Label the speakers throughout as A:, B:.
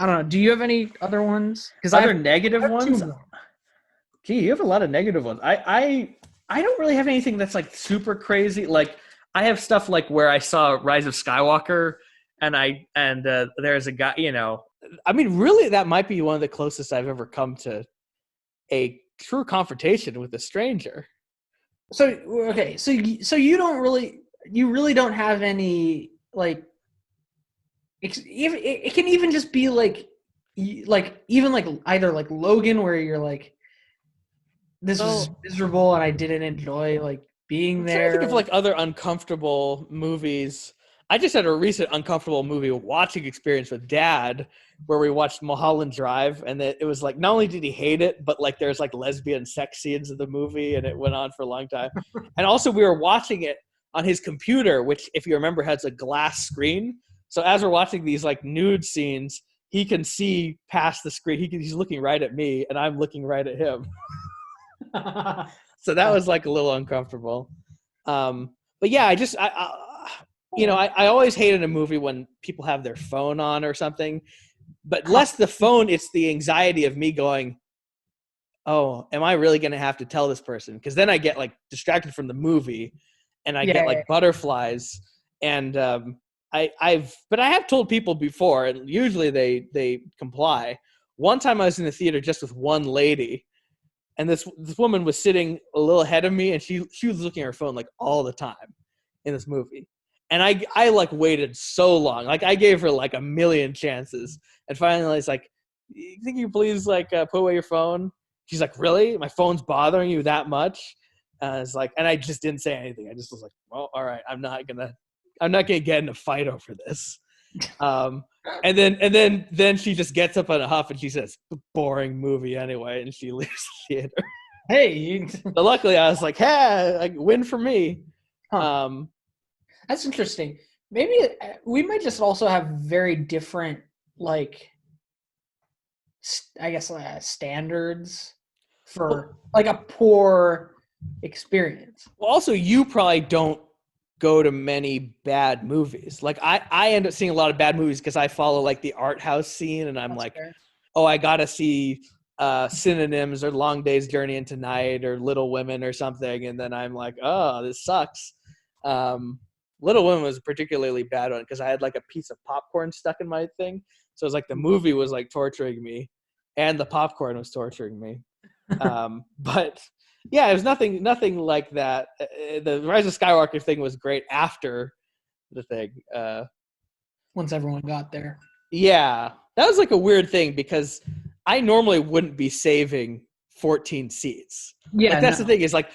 A: I don't know. Do you have any other ones? Because
B: Other negative
A: I have two
B: ones?
A: more.
B: Gee, you have a lot of negative ones. I don't really have anything that's like super crazy. Like I have stuff like where I saw Rise of Skywalker, and there's a guy. I mean, really, that might be one of the closest I've ever come to a true confrontation with a stranger.
A: So okay, so you really don't have any like even it can even just be like even like either like Logan where you're like this was
B: Well,
A: miserable and I didn't enjoy like being
B: I'm trying to think of
A: there.
B: like other uncomfortable movies. I just had a recent uncomfortable movie watching experience with Dad, where we watched Mulholland Drive, and it was like not only did he hate it, but like there's like lesbian sex scenes in the movie, and it went on for a long time. And also, we were watching it on his computer, which, if you remember, has a glass screen. So as we're watching these like nude scenes, he can see past the screen. He's looking right at me, and I'm looking right at him. So that was like a little uncomfortable. But yeah, I always hated a movie when people have their phone on or something, but less the phone, it's the anxiety of me going, oh, am I really going to have to tell this person? Because then I get like distracted from the movie and I get
A: Yeah.
B: like butterflies. And but I have told people before, and usually they comply. One time I was in the theater just with one lady, and this woman was sitting a little ahead of me, and she was looking at her phone like all the time in this movie. And I like waited so long. Like I gave her like a million chances. And finally it's like, you think you please like put away your phone? She's like, really? My phone's bothering you that much? It's like, and I just didn't say anything. I just was like, well, all right, I'm not gonna get in a fight over this. And then she just gets up in a huff and she says, boring movie anyway, and she leaves the theater.
A: Hey,
B: So luckily I was like, hey, like, win for me.
A: huh. That's interesting. Maybe we might just also have very different like I guess standards for like a poor experience.
B: Well, also, you probably don't go to many bad movies. Like I end up seeing a lot of bad movies because I follow like the art house scene, and I'm
A: That's
B: like,
A: fair.
B: oh, I gotta see Synonyms or Long Day's Journey into Night or Little Women or something, and then I'm like, oh, this sucks. Little Women was a particularly bad one because I had like a piece of popcorn stuck in my thing, so it was like the movie was like torturing me, and the popcorn was torturing me. But yeah, it was nothing like that. The Rise of Skywalker thing was great after the thing.
A: Once everyone got there.
B: Yeah, that was like a weird thing because I normally wouldn't be saving 14 seats.
A: Yeah,
B: Like that's the
A: no.
B: thing is like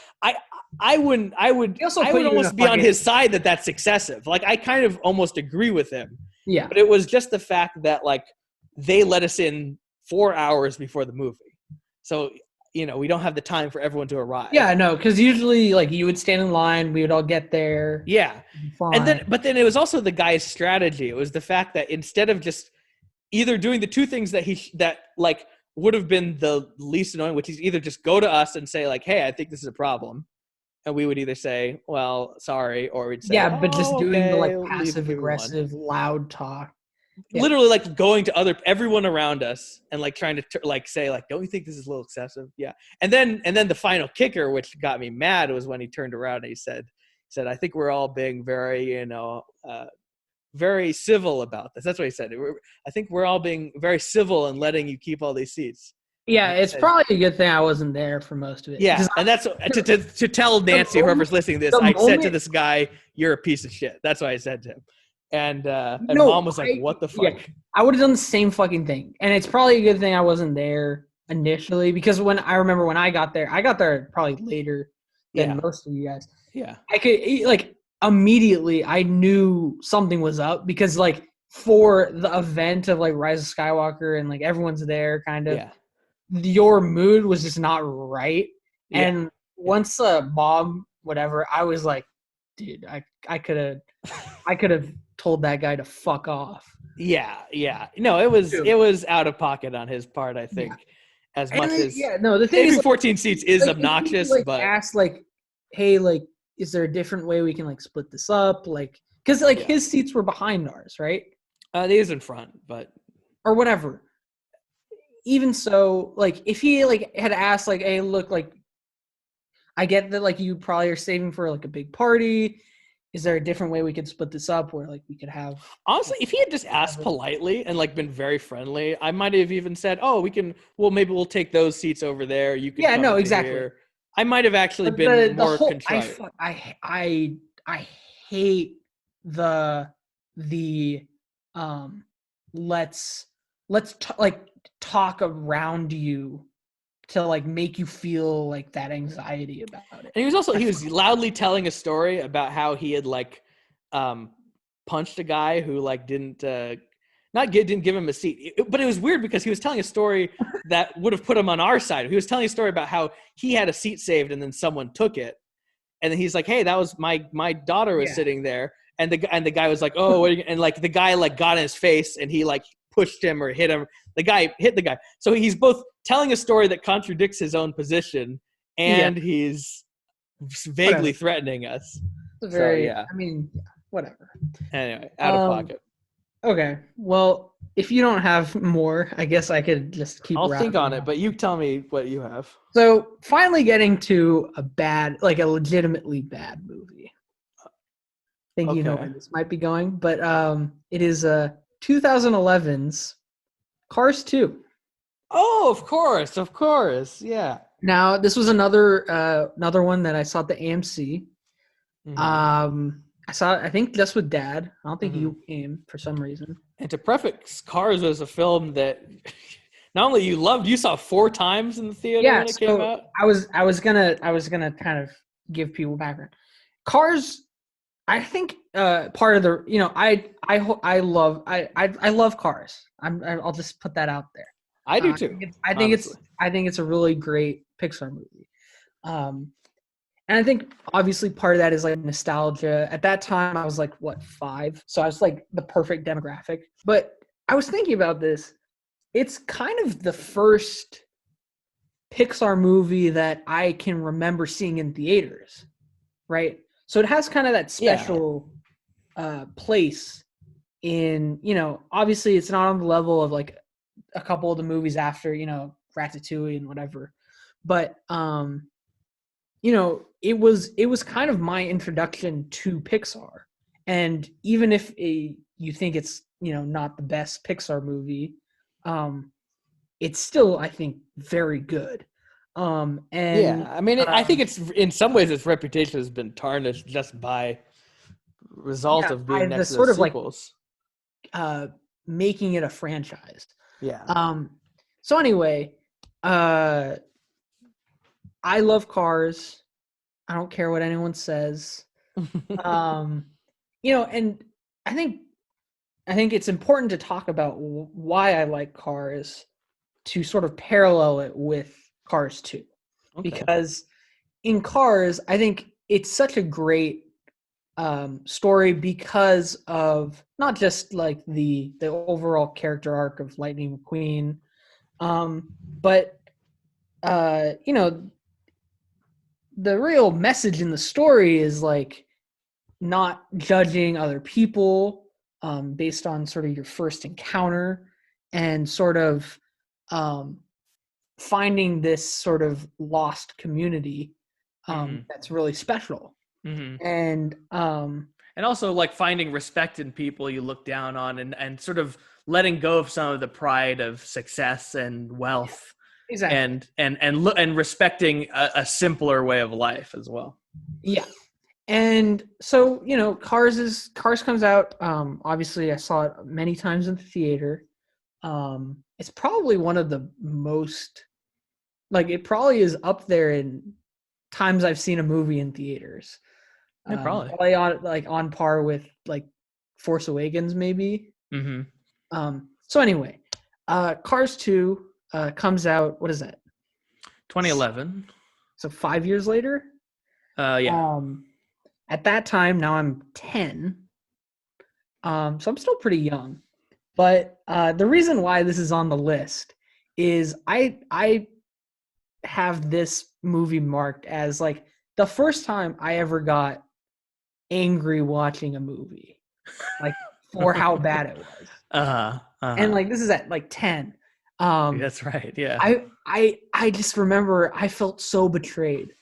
B: I wouldn't
A: He also
B: I
A: put
B: would
A: you in a
B: almost be on
A: fucking
B: his side that that's excessive. Like I kind of almost agree with him,
A: yeah.
B: but it was just the fact that like they let us in 4 hours before the movie, so we don't have the time for everyone to arrive.
A: Yeah, no, because usually like you would stand in line, we would all get there.
B: Yeah.
A: Fine.
B: But then it was also the guy's strategy. It was the fact that instead of just either doing the two things that like would have been the least annoying, which is either just go to us and say like, hey, I think this is a problem. And we would either say, well, sorry, or we'd say,
A: Yeah, but just
B: oh,
A: doing the like
B: okay, leave
A: passive
B: give me one.
A: aggressive loud talk. Yeah.
B: Literally like going to everyone around us and like trying to like say like, don't you think this is a little excessive? Yeah. And then the final kicker, which got me mad, was when he turned around and he said, I think we're all being very, very civil about this. That's what he said. I think we're all being very civil and letting you keep all these seats.
A: Yeah,
B: And
A: it's
B: said,
A: probably a good thing I wasn't there for most of it.
B: yeah, and that's to tell Nancy, whoever's listening to this, I said to this guy, "You're a piece of shit." That's what I said to him, and Mom was like, "What the fuck?"
A: Yeah, I would have done the same fucking thing, and it's probably a good thing I wasn't there initially because when I got there probably later than most of you guys.
B: Yeah,
A: I could like immediately I knew something was up because like for the event of like Rise of Skywalker and like everyone's there kind of.
B: Yeah.
A: Your mood was just not right.
B: Yeah.
A: And once mom, whatever, I was like, dude, I could have told that guy to fuck off.
B: Yeah. No, it was out of pocket on his part, I think. Yeah. As much as
A: the thing
B: maybe
A: is
B: 14 seats is
A: like,
B: obnoxious,
A: like,
B: but
A: ask like, hey, like, is there a different way we can like split this up? Like, because like his seats were behind ours, right?
B: He is in front, but
A: or whatever. Even so, like if he like had asked like, hey, look, like I get that like you probably are saving for like a big party. Is there a different way we could split this up where like we could have
B: Honestly, if he had just asked politely and like been very friendly, I might have even said, "Oh, maybe we'll take those seats over there. You can come
A: exactly.
B: here." I might have actually
A: But
B: been
A: the
B: more
A: whole
B: contrite.
A: I hate the let's like talk around you to like make you feel like that anxiety about it.
B: And he was loudly telling a story about how he had like punched a guy who like didn't give him a seat. But it was weird because he was telling a story that would have put him on our side. He was telling a story about how he had a seat saved and then someone took it. And then he's like, "Hey, that was my daughter was sitting there." And the guy was like, "Oh," and like the guy like got in his face and he like pushed him or hit him. The guy hit the guy. So he's both telling a story that contradicts his own position and he's vaguely threatening us.
A: Very, I mean, whatever.
B: Anyway, out of pocket.
A: Okay. Well, if you don't have more, I guess I could just keep
B: I'll think on it, but you tell me what you have.
A: So finally getting to a legitimately bad movie. I think you know where this might be going, but it is 2011's Cars 2.
B: Oh, of course, yeah.
A: Now, this was another one that I saw at the AMC. Mm-hmm. I saw it, I think, just with Dad. I don't think you came for some reason.
B: And to preface, Cars was a film that not only you loved, you saw 4 times in the theater when it came out.
A: I was gonna kind of give people background. Cars, I think part of the I love Cars. I'll just put that out there.
B: I do too.
A: I think it's a really great Pixar movie. And I think obviously part of that is like nostalgia. At that time, I was like, 5? So I was like the perfect demographic. But I was thinking about this. It's kind of the first Pixar movie that I can remember seeing in theaters, right? So it has kind of that special place in, obviously it's not on the level of like a couple of the movies after, Ratatouille and whatever. But it was kind of my introduction to Pixar. And even if you think it's, not the best Pixar movie, it's still, I think, very good. I
B: mean, I think it's in some ways its reputation has been tarnished just by result of being next to the sequels.
A: Like, making it a franchise.
B: Yeah.
A: So anyway, I love Cars. I don't care what anyone says. And I think it's important to talk about why I like Cars to sort of parallel it with Cars 2. Okay. Because in Cars, I think it's such a great story because of not just like the overall character arc of Lightning McQueen, but the real message in the story is like not judging other people based on sort of your first encounter, and sort of finding this sort of lost community that's really special. Mm-hmm. And
B: also like finding respect in people you look down on, and sort of letting go of some of the pride of success and wealth.
A: Exactly.
B: And respecting a simpler way of life as well.
A: Yeah. And so, Cars comes out. Obviously I saw it many times in the theater. It's probably one of the most, like, it probably is up there in times I've seen a movie in theaters.
B: Yeah,
A: probably on par with like Force Awakens, maybe.
B: Mm-hmm.
A: So anyway, Cars 2 comes out. What is that?
B: 2011.
A: So 5 years later.
B: Yeah.
A: At that time, now I'm 10. So I'm still pretty young. But the reason why this is on the list is I have this movie marked as like the first time I ever got angry watching a movie, like for how bad it was. and like this is at like 10.
B: That's right. Yeah.
A: I just remember I felt so betrayed.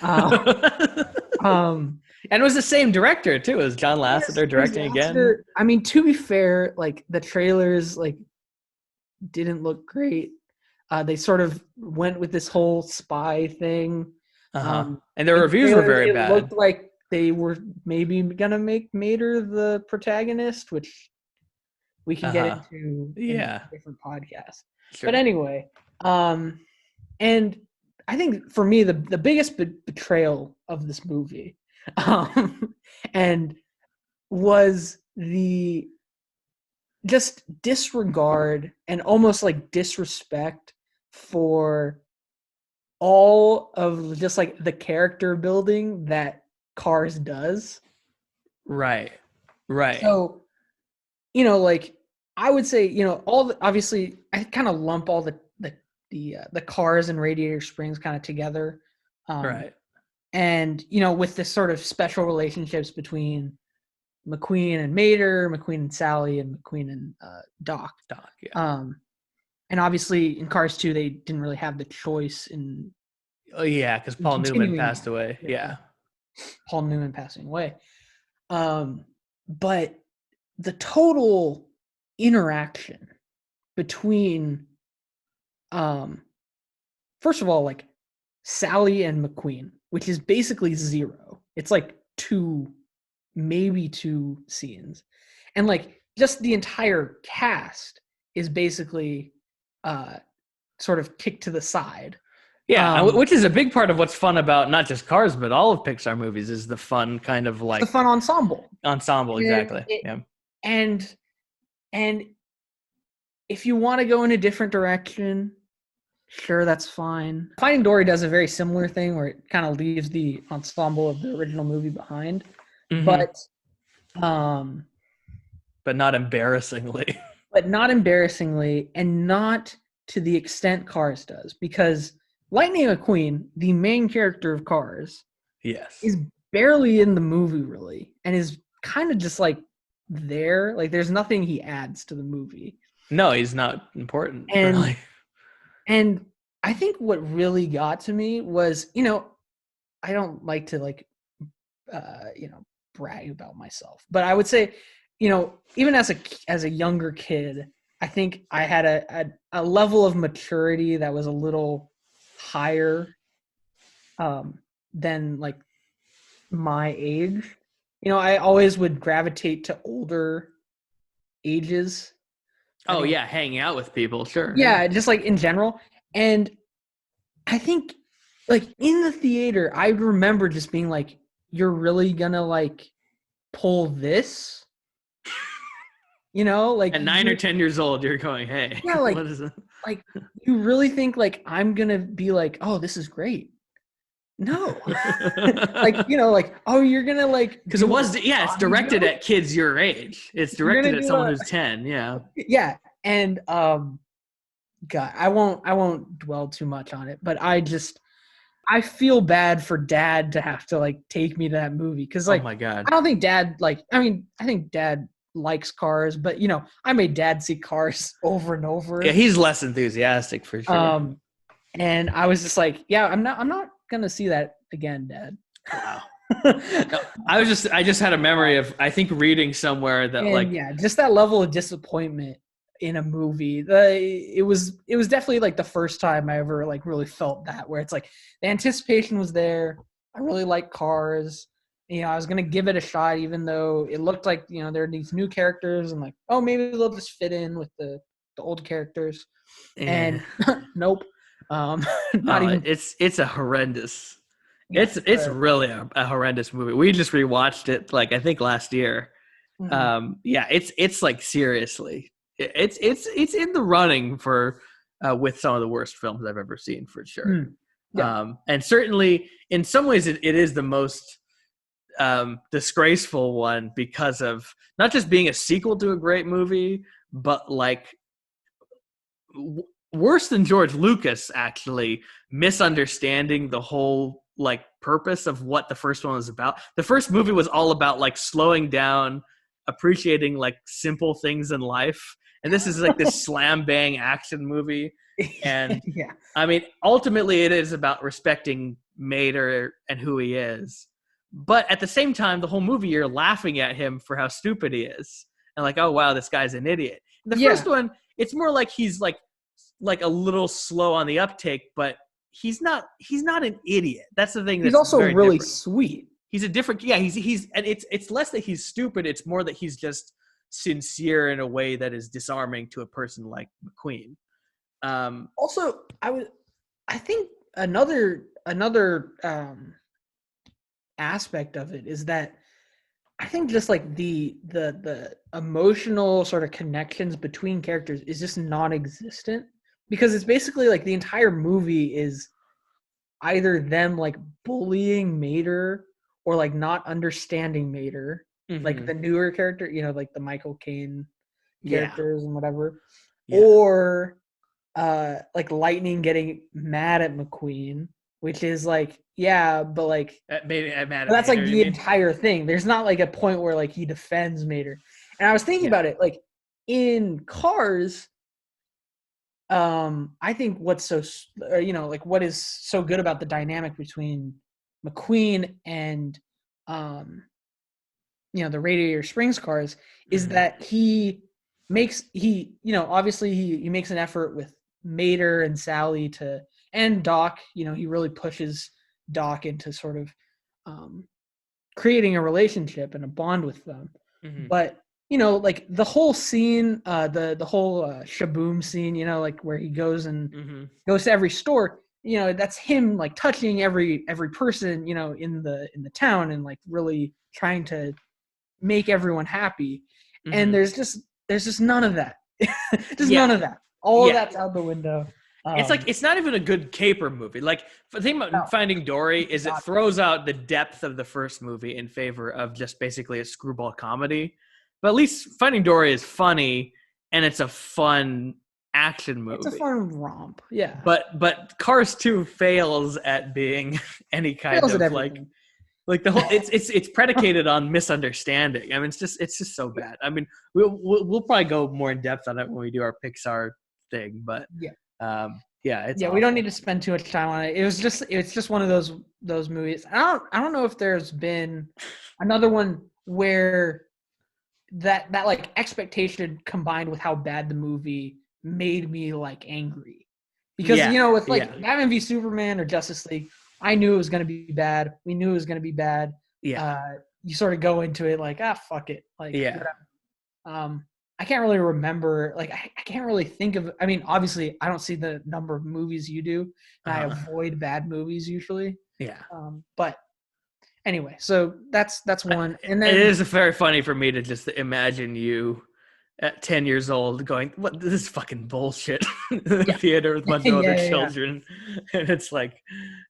B: And it was the same director too. It was John Lasseter directing again.
A: I mean, to be fair, like the trailers like didn't look great. They sort of went with this whole spy thing.
B: And the reviews were very bad.
A: It looked like they were maybe gonna make Mater the protagonist, which we can get into in a different podcast. Sure. But anyway, and I think for me the biggest betrayal of this movie and was the just disregard and almost like disrespect for all of just like the character building that Cars does.
B: Right.
A: So, like I would say, obviously I kind of lump all the Cars and Radiator Springs kind of together.
B: Right.
A: And, with this sort of special relationships between McQueen and Mater, McQueen and Sally, and McQueen and Doc.
B: Yeah.
A: And obviously in Cars 2, they didn't really have the choice in.
B: Oh yeah, because Paul Newman passed away. Yeah.
A: Paul Newman passing away. But the total interaction between, first of all, like Sally and McQueen, which is basically zero. It's like maybe two scenes. And like just the entire cast is basically sort of kicked to the side.
B: Yeah, which is a big part of what's fun about not just Cars, but all of Pixar movies is the fun kind of like...
A: the fun ensemble.
B: Exactly.
A: And if you want to go in a different direction, sure, that's fine. Finding Dory does a very similar thing where it kind of leaves the ensemble of the original movie behind.
B: Mm-hmm. But not embarrassingly. And not to the extent Cars does, because Lightning McQueen, the main character of Cars, is barely in the movie really, and is kind of just like there. Like there's nothing he adds to the movie. No, he's not important.
A: And
B: really.
A: And I think what really got to me was, I don't like to like, brag about myself, but I would say, even as a younger kid, I think I had a level of maturity that was a little higher than like my age. I always would gravitate to older ages.
B: Oh yeah, hanging out with people, sure.
A: Yeah, just like in general. And I think like in the theater, I remember just being like, you're really gonna like pull this? Like
B: at 9 or 10 years old, you're going, hey,
A: yeah, like,
B: what is it?
A: Like, you really think like I'm gonna be like, oh, this is great? No. Like, like, oh, you're gonna like,
B: because it's directed at kids your age. It's directed at someone who's 10. Yeah.
A: Yeah. And God, I won't dwell too much on it, but I feel bad for Dad to have to like take me to that movie, because like,
B: oh my God,
A: I don't think Dad like. I mean, I think Dad likes Cars, but I made Dad see Cars over and over.
B: Yeah, he's less enthusiastic for sure.
A: And I was just like, yeah, I'm not gonna see that again, Dad.
B: Wow. No, I just had a memory of, I think, reading somewhere that
A: just that level of disappointment in a movie. It was definitely like the first time I ever like really felt that, where it's like the anticipation was there. I really like Cars. I was gonna give it a shot, even though it looked like there are these new characters, and like, oh, maybe they'll just fit in with the old characters. And nope. Not even.
B: It's a horrendous. It's really a horrendous movie. We just rewatched it like I think last year. Mm-hmm. It's like seriously. It's in the running for with some of the worst films I've ever seen, for sure.
A: Mm. Yeah.
B: And certainly in some ways it is the most disgraceful one, because of not just being a sequel to a great movie, but like worse than George Lucas actually misunderstanding the whole like purpose of what the first one was about. The first movie was all about like slowing down appreciating like simple things in life. And this is like this slam bang action movie. And
A: yeah.
B: I mean, ultimately it is about respecting Mater and who he is. But at the same time, the whole movie, you're laughing at him for how stupid he is. And like, oh, wow, this guy's an idiot. The first one, it's more like he's like a little slow on the uptake, but he's not an idiot. That's the thing.
A: He's
B: That's
A: also
B: very
A: really
B: different.
A: sweet.
B: He's a different, he's and it's less that he's stupid. It's more that he's just sincere in a way that is disarming to a person like McQueen.
A: Also, I think another aspect of it is that I think just like the emotional sort of connections between characters is just non-existent, because it's basically like the entire movie is either them like bullying Mater or like not understanding Mater, like the newer character, like the Michael Caine characters and whatever, or like Lightning getting mad at McQueen, which is like, but like
B: maybe I'm mad at
A: that's
B: Mater,
A: like the entire thing. There's not like a point where like he defends Mater. And I was thinking about it, like in Cars, I think what's so like what is so good about the dynamic between McQueen and the Radiator Springs Cars is that he obviously he makes an effort with Mater and Sally and Doc. He really pushes Doc into sort of creating a relationship and a bond with them. But like the whole scene, the whole Shaboom scene, like where he goes and goes to every store, that's him like touching every person, in the town and like really trying to make everyone happy. And there's just none of that. None of that. All of that's out the window.
B: It's like, it's not even a good caper movie. Like, the thing about Finding Dory is it throws out the depth of the first movie in favor of just basically a screwball comedy. But at least Finding Dory is funny, and it's a fun action movie.
A: It's a fun romp, yeah.
B: But Cars 2 fails at being any kind of like the whole. It's predicated on misunderstanding. I mean, it's just so bad. I mean, we'll probably go more in depth on it when we do our Pixar thing, but we don't need to spend too much time on it. It's just one of those movies. I don't know if there's been another one where that like expectation combined with how bad the movie made me like angry, because with like Batman v Superman or Justice League, I knew it was going to be bad. We knew it was going to be bad. You sort of go into it like, fuck it, like I can't really remember, like I can't really think of, I mean, obviously I don't see the number of movies you do, and I avoid bad movies usually. But anyway, so that's one. And then it is very funny for me to just imagine you at 10 years old going, "What? This is fucking bullshit." In the theater with a bunch of other children, and it's like,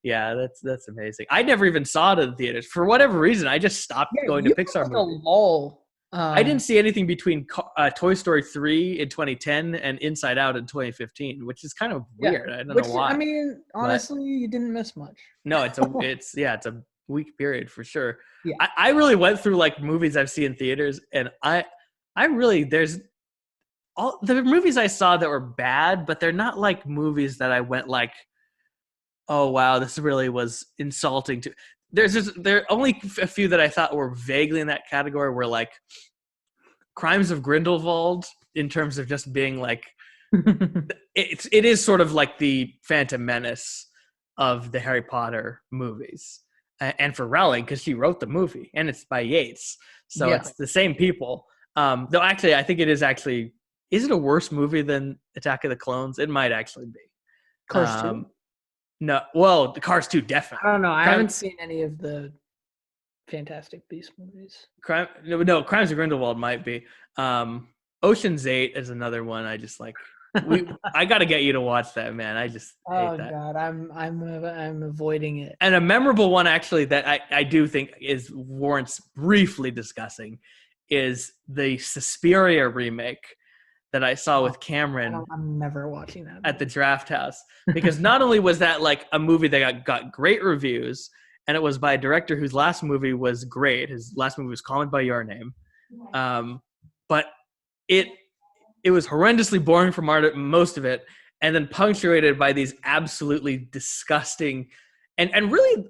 B: that's amazing. I never even saw it in the theaters for whatever reason. I just stopped going to Pixar movies.
A: A lull.
B: I didn't see anything between Toy Story 3 in 2010 and Inside Out in 2015, which is kind of weird. I don't know why.
A: I mean, honestly, you didn't miss much.
B: No, it's a weak period for sure. I really went through like movies I've seen in theaters, and I really, there's all the movies I saw that were bad, but they're not like movies that I went like, oh wow, this really was insulting to. There are only a few that I thought were vaguely in that category, were like Crimes of Grindelwald, in terms of just being like, it is sort of like the Phantom Menace of the Harry Potter movies. And for Rowling, because she wrote the movie, and it's by Yates, so it's the same people. Though actually, I think it is actually. Is it a worse movie than Attack of the Clones? It might actually be.
A: Cars 2?
B: No, well, the Cars 2 definitely.
A: I don't know. I haven't seen any of the Fantastic Beasts movies.
B: No, Crimes of Grindelwald might be. Ocean's 8 is another one. I just like. I got to get you to watch that, man. I just hate that.
A: Oh God, I'm avoiding it.
B: And a memorable one, actually, that I do think warrants briefly discussing, is the Suspiria remake that I saw with Cameron.
A: I'm never watching that
B: at the Draft House, because not only was that like a movie that got great reviews, and it was by a director whose last movie was great. His last movie was Call Me by Your Name, But it was horrendously boring for most of it, and then punctuated by these absolutely disgusting and really,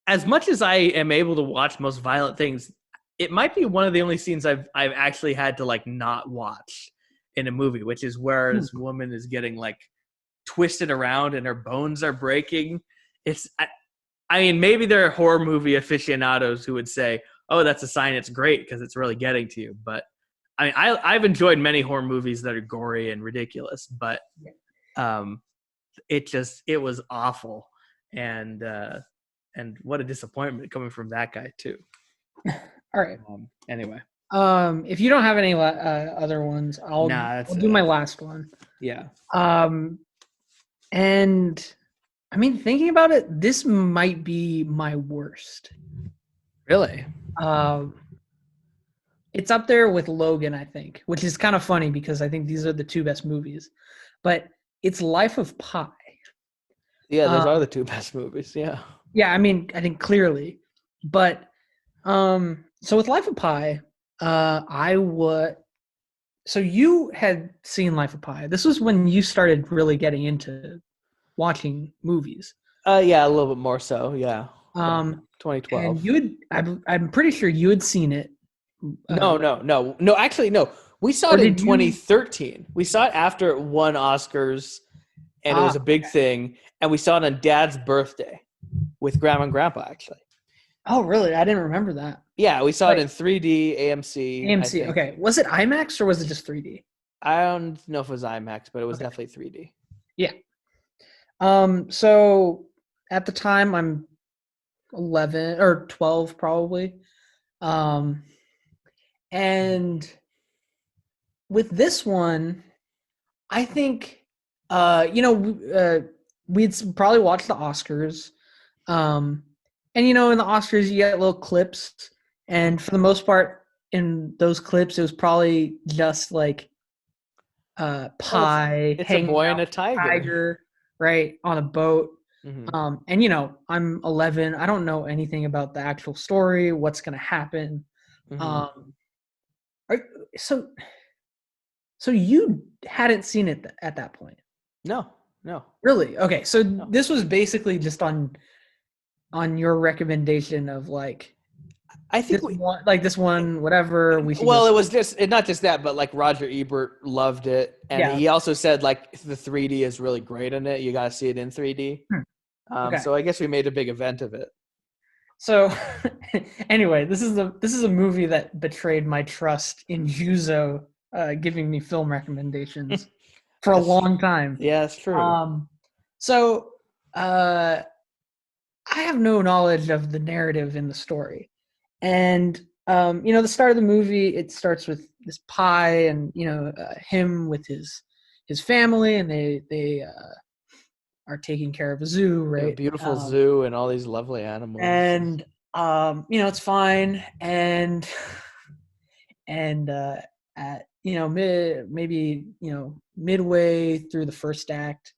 B: as much as I am able to watch most violent things, it might be one of the only scenes I've actually had to like not watch in a movie, which is where this woman is getting like twisted around and her bones are breaking. I mean, maybe there are horror movie aficionados who would say, "Oh, that's a sign it's great because it's really getting to you." But I mean, I've enjoyed many horror movies that are gory and ridiculous, but it was awful, and what a disappointment coming from that guy too.
A: All right.
B: Anyway,
A: if you don't have any other ones, I'll do my last one.
B: Yeah.
A: And I mean, thinking about it, this might be my worst.
B: Really?
A: It's up there with Logan, I think, which is kind of funny because I think these are the two best movies. But it's Life of Pi.
B: Yeah, those are the two best movies. Yeah.
A: Yeah, I mean, I think clearly. But so with Life of Pi, so you had seen Life of Pi. This was when you started really getting into watching movies.
B: Yeah, a little bit more so. Yeah. 2012.
A: And I'm pretty sure you had seen it.
B: No. Actually, no. We saw it in 2013. We saw it after it won Oscars, and it was a big thing. And we saw it on Dad's birthday with Grandma and Grandpa, actually.
A: Oh, really? I didn't remember that.
B: Yeah, we saw it in 3D, AMC.
A: AMC, okay. Was it IMAX or was it just 3D?
B: I don't know if it was IMAX, but it was definitely 3D.
A: Yeah. So at the time, I'm 11 or 12 probably. And with this one, I think, we'd probably watch the Oscars. And, in the Oscars, you get little clips. And for the most part, in those clips, it was probably just like Pi
B: it's
A: hanging
B: a boy
A: out
B: and a tiger,
A: right, on a boat.
B: Mm-hmm.
A: And, I'm 11. I don't know anything about the actual story, what's going to happen.
B: Mm-hmm.
A: So you hadn't seen it at that point?
B: No.
A: Really? Okay. So this was basically just on your recommendation of like,
B: I think
A: this one, whatever.
B: It was just not just that, but like Roger Ebert loved it, and he also said like the 3D is really great in it. You got to see it in 3D. So I guess we made a big event of it.
A: So anyway, this is a movie that betrayed my trust in Juzo giving me film recommendations for a long time.
B: Yeah, that's true.
A: So I have no knowledge of the narrative in the story. And, the start of the movie, it starts with this Pi and, him with his family, and they are taking care of a zoo, right?
B: Beautiful zoo and all these lovely animals.
A: And, it's fine. And at, maybe midway through the first act,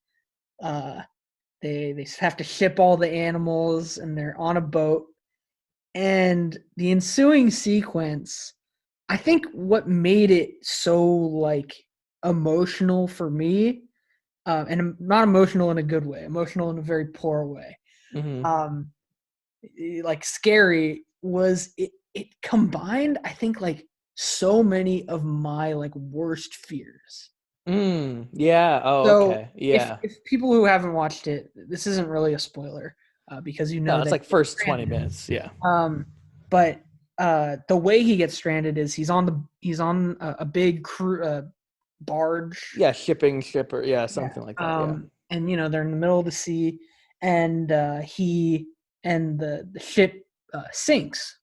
A: they have to ship all the animals, and they're on a boat. And the ensuing sequence, I think what made it so like emotional for me, and not emotional in a good way, emotional in a very poor way, like scary, was it combined, I think, like so many of my like worst fears.
B: Yeah. Oh,
A: so
B: okay. Yeah.
A: If people who haven't watched it, this isn't really a spoiler. Because
B: it's like first 20 minutes, yeah.
A: But the way he gets stranded is he's on a big barge.
B: Yeah, shipper, yeah, something like that. Yeah.
A: And they're in the middle of the sea, and the ship sinks,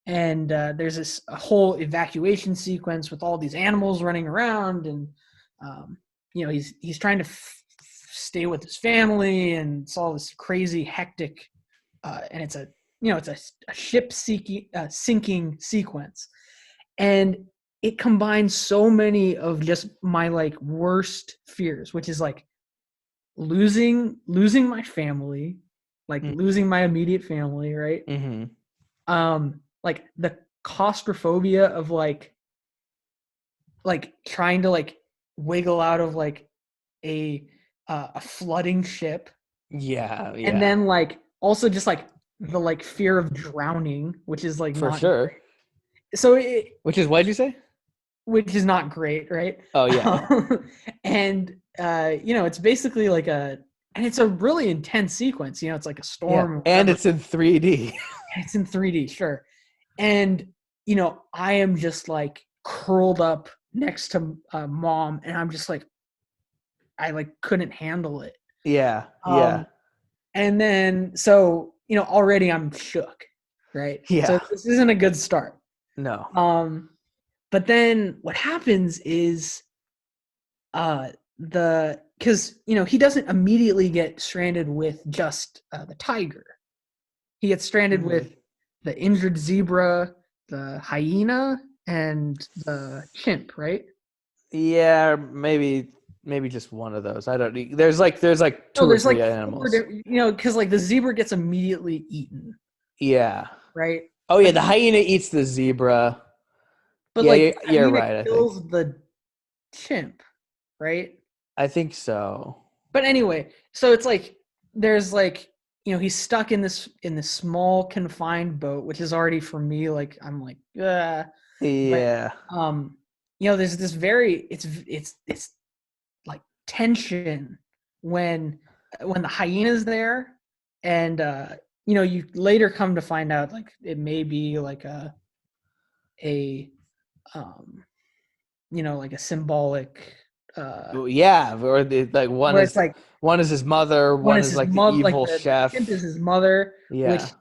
A: and there's a whole evacuation sequence with all these animals running around, and he's trying to stay with his family, and it's all this crazy hectic and it's a ship sinking sequence, and it combines so many of just my like worst fears, which is like losing my family, like losing my immediate family, right? Like claustrophobia of like trying to like wiggle out of like a flooding ship,
B: Yeah,
A: and
B: yeah,
A: then like also just like the like fear of drowning, which is like
B: for
A: not
B: sure.
A: so it,
B: Which is what'd you say?
A: which is not great, right?
B: Oh yeah,
A: And you know, it's basically like and it's a really intense sequence. You know, it's like a
B: yeah,
A: storm or
B: and
A: whatever.
B: it's in 3D.
A: It's in 3D, sure. And you know, I am just like curled up next to mom, and I'm just like, I like couldn't handle it.
B: Yeah, yeah,
A: Um, and then so you know, already I'm shook, right? So
B: yeah.
A: this isn't a good start.
B: No.
A: Um, but then what happens is the because you know he doesn't immediately get stranded with just the tiger. He gets stranded
B: Mhm.
A: with the injured zebra, the hyena, and the chimp, right?
B: Yeah, maybe just one of those. I don't. There's
A: No,
B: two or
A: there's like
B: three
A: four
B: animals.
A: different, you know, because like the zebra gets immediately eaten,
B: Yeah.
A: right?
B: Oh yeah,
A: But
B: the hyena eats the zebra. Yeah,
A: like
B: you're,
A: the
B: you're
A: hyena
B: right. I think.
A: kills the chimp, right?
B: I think so.
A: But anyway, so it's like there's like you know he's stuck in this small confined boat, which is already for me like I'm like but
B: Yeah.
A: you know there's this very it's like tension when the hyena's there, and you know you later come to find out like it may be like a um you know like a symbolic
B: Well, yeah. Or like
A: where it's like
B: one is his mother.
A: one
B: One
A: is
B: is
A: his
B: like the
A: mother, like
B: evil
A: the chimp is
B: chef.
A: his mother,
B: Yeah.
A: which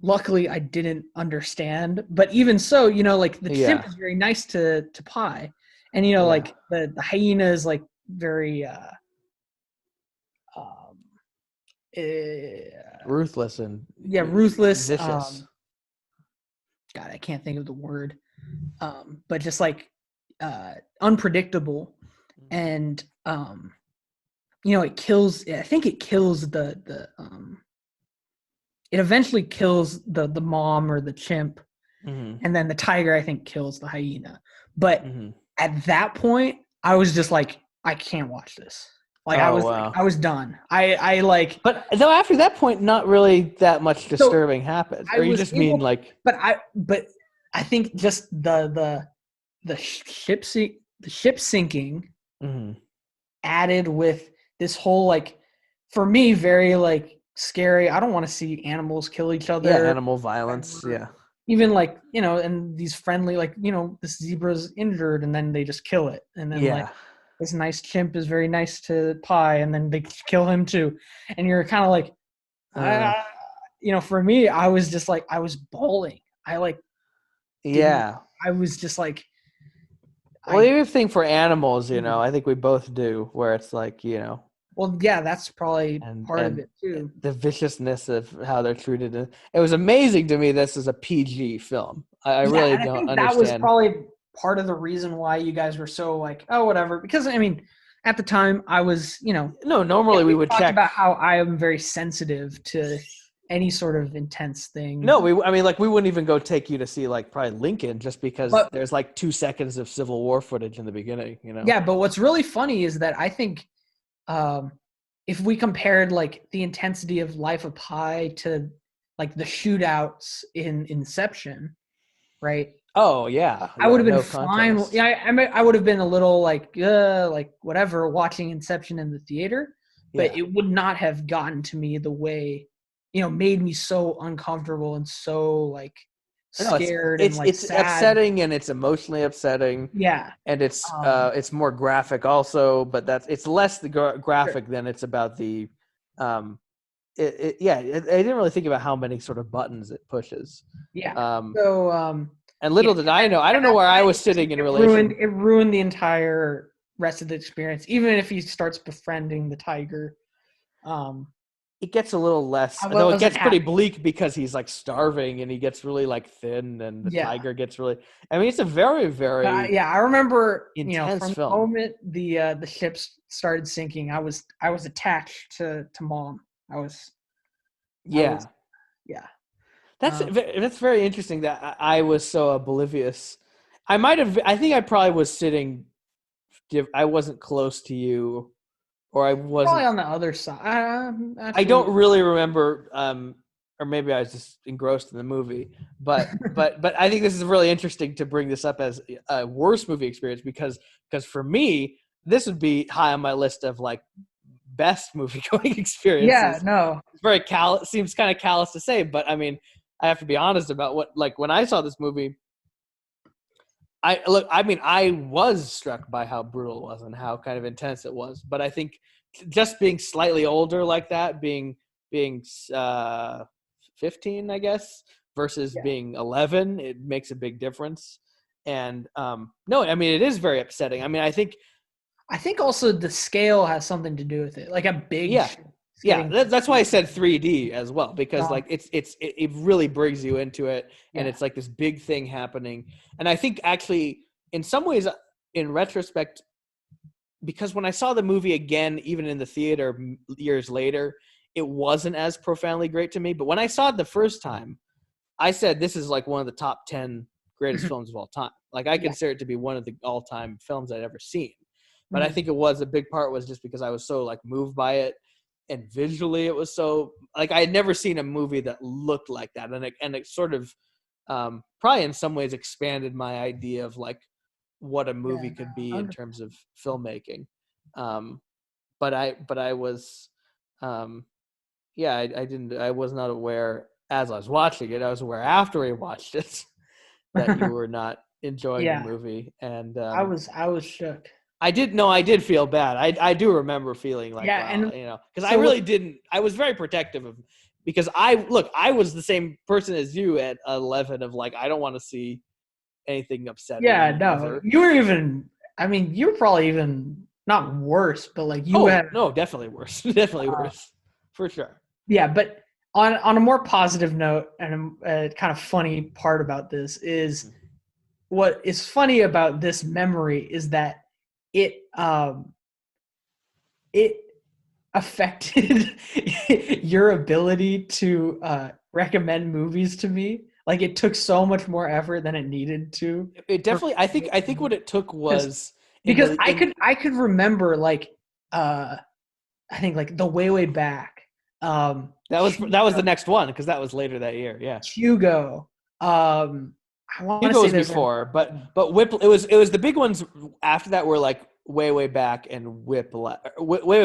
A: luckily I didn't understand. But even so, you know, like the chimp
B: Yeah.
A: is very nice to Pi, and you know,
B: Yeah.
A: like the hyena is like very um
B: Ruthless and
A: yeah ruthless.
B: vicious.
A: God, I can't think of the word. But just like unpredictable, and you know, it kills. I think it kills the it eventually kills the mom or the chimp,
B: Hmm.
A: and then the tiger I think kills the hyena. But
B: Hmm.
A: at that point I was just like I can't watch this. Like
B: Oh wow.
A: I was done. I like
B: But though after that point, not really that much
A: so
B: disturbing happens.
A: I
B: Or you
A: was
B: just mean
A: able,
B: like,
A: but I think just the ship sinking
B: mhm.
A: added with this whole like for me very like scary. I don't want to see animals kill each
B: Yeah,
A: other
B: animal violence.
A: ever.
B: Yeah,
A: Even like you know, and these friendly like you know this zebra's injured and then they just kill it, and then like
B: yeah,
A: this nice chimp is very nice to Pi and then they kill him too, and you're kind of like
B: uh,
A: ah, you know, for me I was just like I was bawling. I like didn't.
B: yeah.
A: I was just like
B: Well,
A: I.
B: even thing for animals, I think we both do, where it's like,
A: Well, yeah, that's probably part of
B: and
A: it too.
B: the viciousness of how they're treated. It was amazing to me. This is a PG film. I
A: Yeah,
B: really
A: and I
B: don't
A: think that was
B: understand.
A: probably part of the reason why you guys were so like, oh, whatever. Because I mean, at the time, I was, you know,
B: No,
A: yeah,
B: normally we
A: we
B: would
A: talked
B: check.
A: about how I am very sensitive to any sort of intense thing.
B: No, I mean, like we wouldn't even go take you to see like probably Lincoln just because
A: But
B: there's like 2 seconds of Civil War footage in the beginning.
A: yeah, but what's really funny is that I think um, if we compared like the intensity of Life of Pi to like the shootouts in Inception, right?
B: Oh yeah,
A: I would
B: yeah,
A: have been
B: no
A: fine.
B: contest.
A: Yeah, I would have been a little like whatever watching Inception in the theater, but
B: Yeah.
A: it would not have gotten to me the way, you know, made me so uncomfortable and so like
B: No, it's
A: scared and
B: it's
A: like
B: it's
A: sad.
B: upsetting and it's emotionally upsetting,
A: Yeah.
B: and it's
A: Um,
B: it's more graphic also, but it's less the
A: sure.
B: graphic than it's about the um I didn't really think about how many sort of buttons it pushes.
A: Yeah.
B: Um
A: So
B: and
A: yeah,
B: little did I know, I
A: and
B: don't know
A: that's
B: where
A: why
B: I was sitting in relation.
A: it ruined the entire rest of the experience. Even if he starts befriending the tiger, um,
B: It gets a little less,
A: I
B: though it
A: wasn't
B: gets pretty
A: happy.
B: bleak because he's like starving and he gets really like thin and the
A: Yeah.
B: tiger gets really, I mean, it's a very, very
A: Yeah, I remember, you know,
B: intense
A: from the
B: film.
A: moment the ships started sinking, I was attached to mom. I was,
B: Yeah.
A: yeah.
B: That's very interesting that I was so oblivious. I think I probably was sitting. I wasn't close to you, or I
A: Probably
B: wasn't.
A: on the other side.
B: I don't
A: Actually,
B: really remember, or maybe I was just engrossed in the movie. But I think this is really interesting to bring this up as a worst movie experience because for me this would be high on my list of like best movie going
A: yeah,
B: experiences.
A: no,
B: It's very seems kind of callous to say, but I mean I have to be honest about what like when I saw this movie. I mean, I was struck by how brutal it was and how kind of intense it was. But I think just being slightly older like that, being 15, I guess, versus
A: yeah.
B: being 11, it makes a big difference. And no, I mean, it is very upsetting. I mean,
A: I think also the scale has something to do with it. Like a big
B: yeah,
A: ship is
B: yeah.
A: getting
B: That's why I said 3D as well because
A: um,
B: like it really brings you into it, and
A: yeah.
B: it's like this big thing happening. And I think actually, in some ways, in retrospect, because when I saw the movie again, even in the theater years later, it wasn't as profoundly great to me. But when I saw it the first time, I said this is like one of the top 10 greatest films of all time. Like I
A: Yeah.
B: consider it to be one of the all-time films I'd ever seen. But I
A: Mhm.
B: think it was a big part was just because I was so like moved by it, and visually it was so like I had never seen a movie that looked like that, and it sort of probably in some ways expanded my idea of like what a movie
A: Yeah,
B: could
A: no,
B: be in
A: 100%.
B: terms of filmmaking. Um, but I was, um, yeah, I was not aware as I was watching it. I was aware after I watched it that you were not enjoying the
A: Yeah,
B: movie, and
A: I was shook.
B: I did feel bad. I do remember feeling like,
A: Yeah,
B: wow,
A: and
B: because I
A: so
B: really didn't. I was very protective of because I was the same person as you at 11 of like I don't want to see anything
A: yeah,
B: upsetting
A: no,
B: ever.
A: you were even. I mean, you were probably even not worse, but like you
B: Oh
A: had.
B: no, definitely worse, definitely worse, for sure.
A: Yeah, but on a more positive note, and a kind of funny part about this is what is funny about this memory is that it affected your ability to recommend movies to me. Like it took so much more effort than it needed to.
B: It
A: For
B: definitely. I think what it took
A: because
B: was in
A: because
B: the
A: I
B: in
A: could I could remember like uh I think like the way back
B: that was the next one because that was later that year. Yeah,
A: Hugo. I want to
B: Hugo
A: say
B: was
A: there's
B: before, but Whip. It was the big ones after that were like way back and way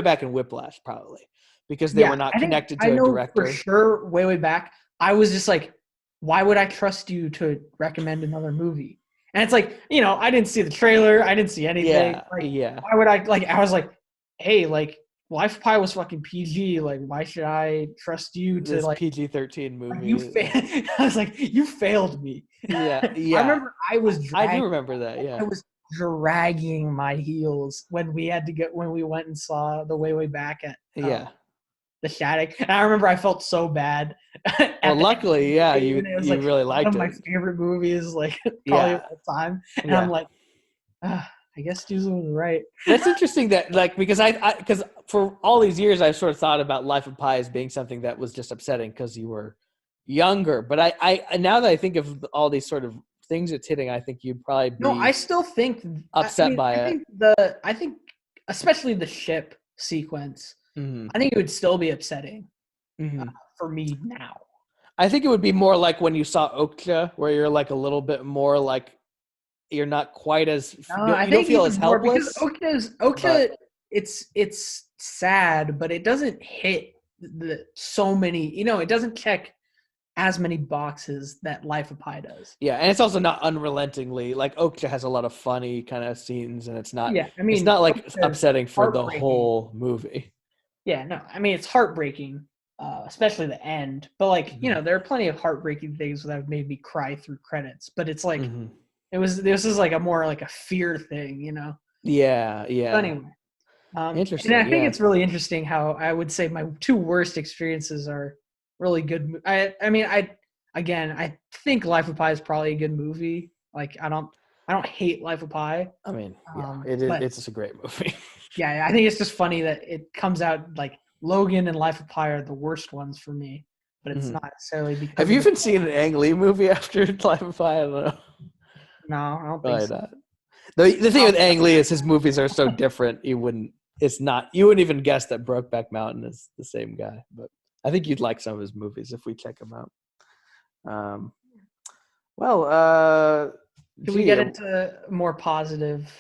B: back and Whiplash probably because they
A: yeah,
B: were not
A: I think
B: connected
A: I
B: to a
A: know for
B: director.
A: sure way back. I was just like, why would I trust you to recommend another movie? And it's like, I didn't see the trailer, I didn't see anything.
B: Yeah,
A: Like,
B: yeah,
A: why would I like I was like, hey, like Life of Pi was fucking PG. Like, why should I trust you to
B: this
A: like
B: PG-13
A: you
B: movie.
A: I was like, you failed me.
B: Yeah,
A: I
B: yeah,
A: remember I was
B: I do
A: dragging
B: remember that.
A: I
B: Yeah,
A: was dragging my heels when we went and saw the way back at
B: yeah.
A: the Shattuck. And I remember I felt so bad
B: Well,
A: at the end of the
B: luckily, yeah,
A: movie, and it was
B: you
A: like
B: really
A: one of
B: liked
A: my
B: it.
A: favorite movies, like probably of
B: Yeah,
A: all time. And I'm
B: yeah.
A: like, I guess Juzo was right.
B: That's interesting that like because because for all these years I've sort of thought about Life of Pi as being something that was just upsetting because you were younger. But I now that I think of all these sort of things it's hitting, I think you'd probably
A: No, I
B: be
A: still think. I
B: upset
A: mean,
B: by it.
A: I think especially the ship sequence.
B: Hmm.
A: I think it would still be upsetting uh,
B: Hmm.
A: for me now.
B: I think it would be more like when you saw Okja, where you're like a little bit more like you're not quite as
A: No, I
B: you don't
A: think
B: feel as
A: even more because
B: helpless,
A: Okja,
B: but
A: it's sad, but it doesn't hit so many. It doesn't check as many boxes that Life of Pi does.
B: yeah, and it's also not unrelentingly like Okja has a lot of funny kind of scenes, and
A: Yeah, I
B: it's
A: mean,
B: not like
A: Okja is
B: upsetting for the
A: heartbreaking.
B: whole movie.
A: Yeah, no, I mean it's heartbreaking, especially the end. But like,
B: Hmm.
A: there are plenty of heartbreaking things that have made me cry through credits. But it's like
B: Hmm.
A: this is like a more like a fear thing.
B: Yeah,
A: So
B: yeah.
A: anyway, and I
B: Interesting.
A: think
B: Yeah.
A: it's really interesting how I would say my two worst experiences are really good. I mean, I think Life of Pi is probably a good movie. Like I don't hate Life of Pi,
B: I mean, yeah, it is.
A: but
B: It's just a great movie.
A: yeah, I think it's just funny that it comes out like Logan and Life of Pi are the worst ones for me. but it's not necessarily because.
B: Have you even seen an Ang Lee movie after Life of Pi? I don't know.
A: No, I don't
B: Probably
A: think so.
B: not. The thing with Ang Lee is his movies are so different. You wouldn't even guess that Brokeback Mountain is the same guy. But I think you'd like some of his movies if we check them out.
A: Can we get into more positive?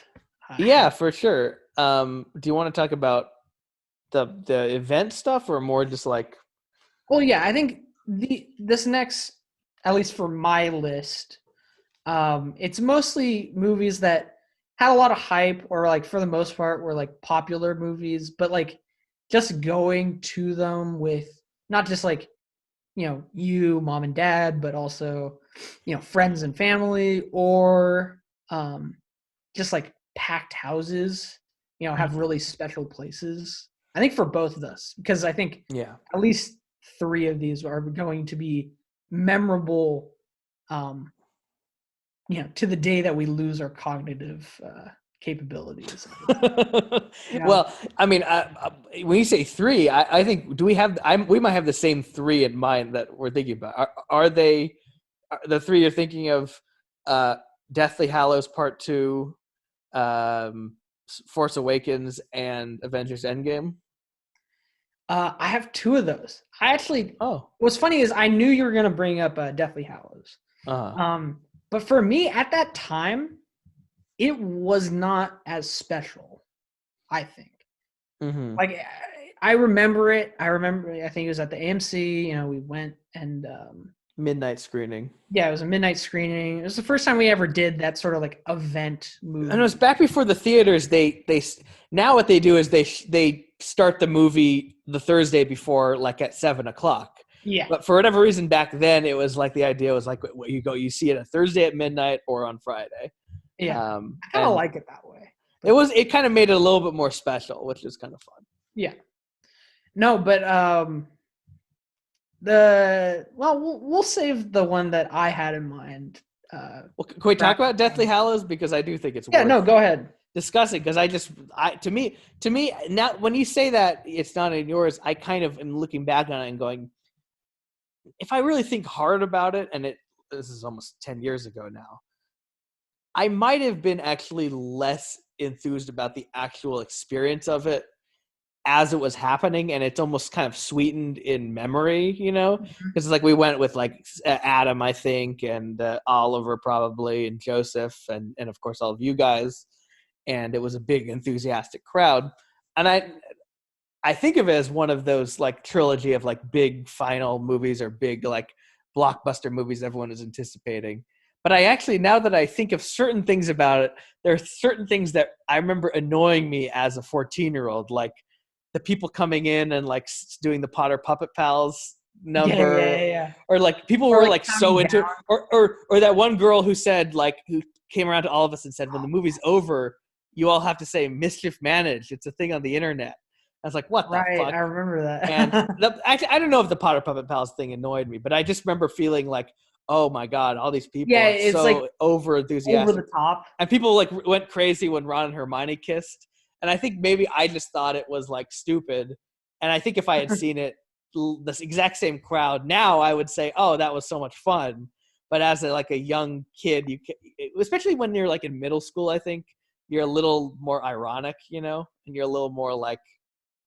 B: Yeah, for sure. Do you want to talk about the event stuff or more just like?
A: Well, yeah, I think this next, at least for my list, it's mostly movies that had a lot of hype or like for the most part were like popular movies, but like just going to them with not just like, you, mom and dad, but also, friends and family, or just like packed houses, have really special places. I think for both of us, because I think at least 3 of these are going to be memorable, to the day that we lose our cognitive capabilities.
B: Well, I mean, when you say 3, I think we might have the same 3 in mind that we're thinking about. Are they the 3 you're thinking of? Deathly Hallows Part 2, Force Awakens, and Avengers Endgame?
A: I have 2 of those. I actually. What's funny is I knew you were going to bring up Deathly Hallows. But for me at that time, it was not as special, I think.
B: Mm-hmm.
A: Like, I remember it. I think it was at the AMC. We went and
B: midnight screening.
A: Yeah, it was a midnight screening. It was the first time we ever did that sort of like event movie.
B: And it was back before the theaters. They now what they do is they start the movie the Thursday before, like at 7:00.
A: Yeah.
B: But for whatever reason back then, it was like the idea was like you see it a Thursday at midnight or on Friday.
A: Yeah. I kind of like it that way.
B: It kind of made it a little bit more special, which is kind of fun.
A: Yeah. No, but we'll save the one that I had in mind.
B: Can we talk about Deathly Hallows, because I do think it's worth
A: go ahead.
B: Discussing, because to me now when you say that it's not in yours, I kind of am looking back on it and going, if I really think hard about it, and this is almost 10 years ago now, I might have been actually less enthused about the actual experience of it as it was happening, and it's almost kind of sweetened in memory, because it's like we went with like Adam, I think, and Oliver probably, and Joseph, and of course all of you guys, and it was a big enthusiastic crowd, and I think of it as one of those like trilogy of like big final movies or big like blockbuster movies everyone is anticipating. But I actually, now that I think of certain things about it, there are certain things that I remember annoying me as a 14-year-old, like the people coming in and like doing the Potter Puppet Pals number,
A: yeah.
B: or like people were like so into, or that one girl who said, like, who came around to all of us and said, when the movie's over, you all have to say "mischief managed." It's a thing on the internet. I was like, what the fuck?
A: I remember that.
B: And actually, I don't know if the Potter Puppet Pals thing annoyed me, but I just remember feeling like, oh my God, all these people are
A: it's
B: so
A: like
B: over enthusiastic.
A: Over the top.
B: And people like went crazy when Ron and Hermione kissed. And I think maybe I just thought it was like stupid. And I think if I had seen it, this exact same crowd now, I would say, oh, that was so much fun. But as a young kid, especially when you're like in middle school, I think you're a little more ironic, and you're a little more like,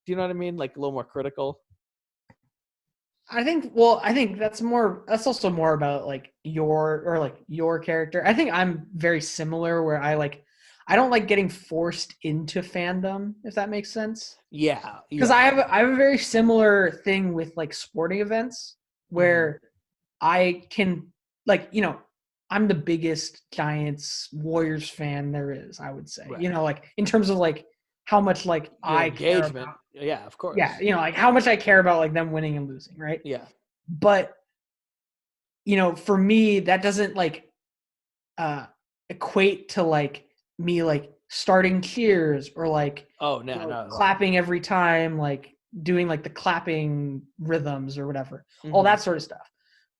B: do you know what I mean? Like a little more critical.
A: I think that's also more about like your character. I think I'm very similar, where I don't like getting forced into fandom, if that makes sense.
B: Yeah.
A: Because I have a very similar thing with like sporting events where I can I'm the biggest Giants Warriors fan there is, I would say.
B: Right.
A: Like in terms of like how much like I care about.
B: Yeah, of course.
A: Yeah, like how much I care about like them winning and losing, right?
B: Yeah.
A: But for me, that doesn't like equate to like me like starting cheers or like clapping every time, like doing like the clapping rhythms or whatever, all that sort of stuff.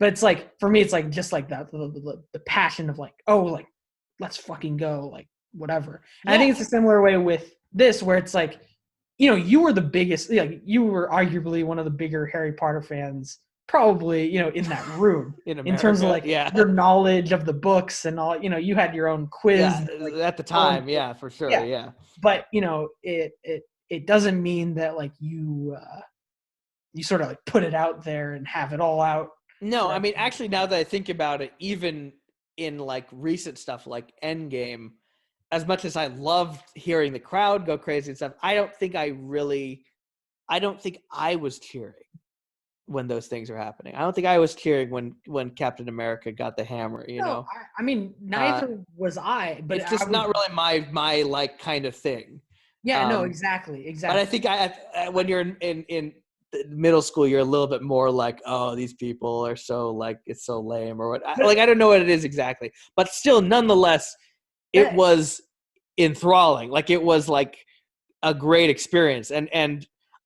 A: But it's like, for me, it's like just like that the passion of like, oh, like let's fucking go, like whatever. And I think it's a similar way with this, where it's like, you were the biggest, like you were arguably one of the bigger Harry Potter fans probably, in that room
B: in
A: in terms of
B: America.
A: like
B: Yeah.
A: your knowledge of the books and all, you had your own quiz.
B: Yeah.
A: And, like,
B: At the
A: all
B: time. Yeah, for sure.
A: yeah.
B: Yeah.
A: But, it doesn't mean that like you sort of like put it out there and have it all out.
B: No, I mean, actually, now that I think about it, even in like recent stuff like Endgame, as much as I loved hearing the crowd go crazy and stuff, I don't think I was cheering when those things are happening. I don't think I was cheering when Captain America got the hammer,
A: No, I mean, neither was I, but
B: it's just not really my like kind of thing.
A: Yeah, no, exactly.
B: But I think when you're in middle school, you're a little bit more like, oh, these people are so like, it's so lame or what. Like, I don't know what it is exactly, but still, nonetheless, it was enthralling. Like, it was like a great experience. And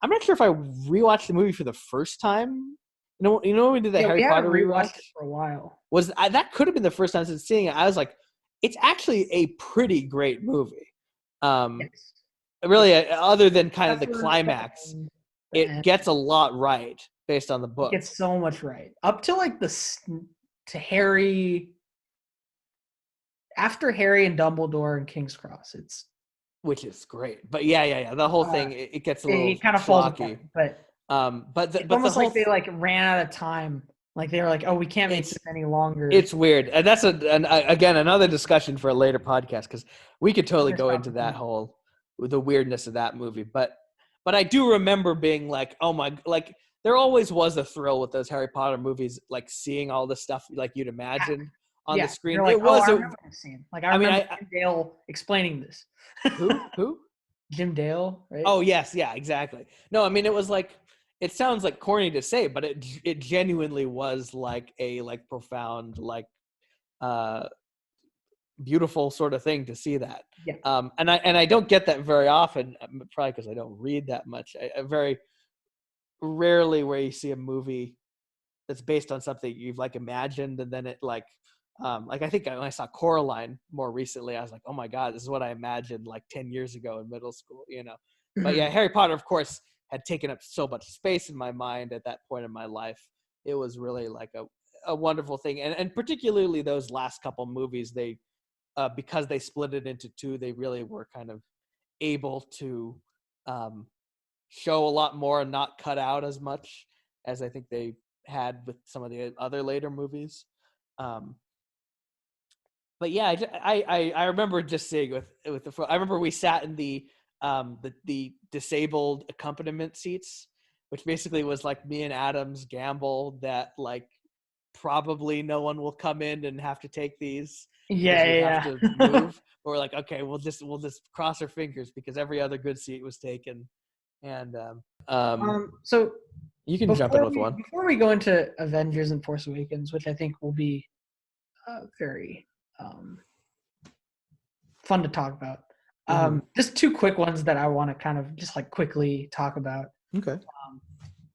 B: I'm not sure if I rewatched the movie for the first time. When we did the Harry Potter rewatch
A: it for a while.
B: That could have been the first time since seeing it. I was like, it's actually a pretty great movie.
A: Yes.
B: Really, other than kind of the climax, it gets a lot right based on the book.
A: It gets so much right. Up to like to Harry, after Harry and Dumbledore and King's Cross,
B: which is great. But yeah. The whole thing, it gets a little
A: kind of falls apart, but it's almost like they like ran out of time. Like they were like, oh, we can't make this any longer.
B: It's weird. And that's again, another discussion for a later podcast, because we could totally go into that whole, the weirdness of that movie. But I do remember being like, oh my, like there always was a thrill with those Harry Potter movies, like seeing all the stuff like you'd imagine on the screen.
A: Like,
B: it was
A: I remember this scene. Like I remember Jim Dale explaining this.
B: Who?
A: Jim Dale, right?
B: Oh yes, yeah, exactly. No, I mean, it was like, it sounds like corny to say, but it genuinely was like a like profound, like beautiful sort of thing to see that.
A: Yeah.
B: And I don't get that very often, probably because I don't read that much. I very rarely where you see a movie that's based on something you've like imagined, and then it like I think when I saw Coraline more recently, I was like, oh my God, this is what I imagined like 10 years ago in middle school, But yeah, Harry Potter, of course, had taken up so much space in my mind at that point in my life. It was really like a wonderful thing. And particularly those last couple movies, they, because they split it into two, they really were kind of able to show a lot more and not cut out as much as I think they had with some of the other later movies. But yeah, I remember just seeing with the. I remember we sat in the disabled accompaniment seats, which basically was like me and Adam's gamble that like probably no one will come in and have to take these.
A: Yeah.
B: Have to move. But we're like, okay, we'll just cross our fingers because every other good seat was taken. And
A: so
B: you can jump in with one
A: before we go into Avengers and Force Awakens, which I think will be very fun to talk about. Just two quick ones that I want to kind of just like quickly talk about.
B: Okay.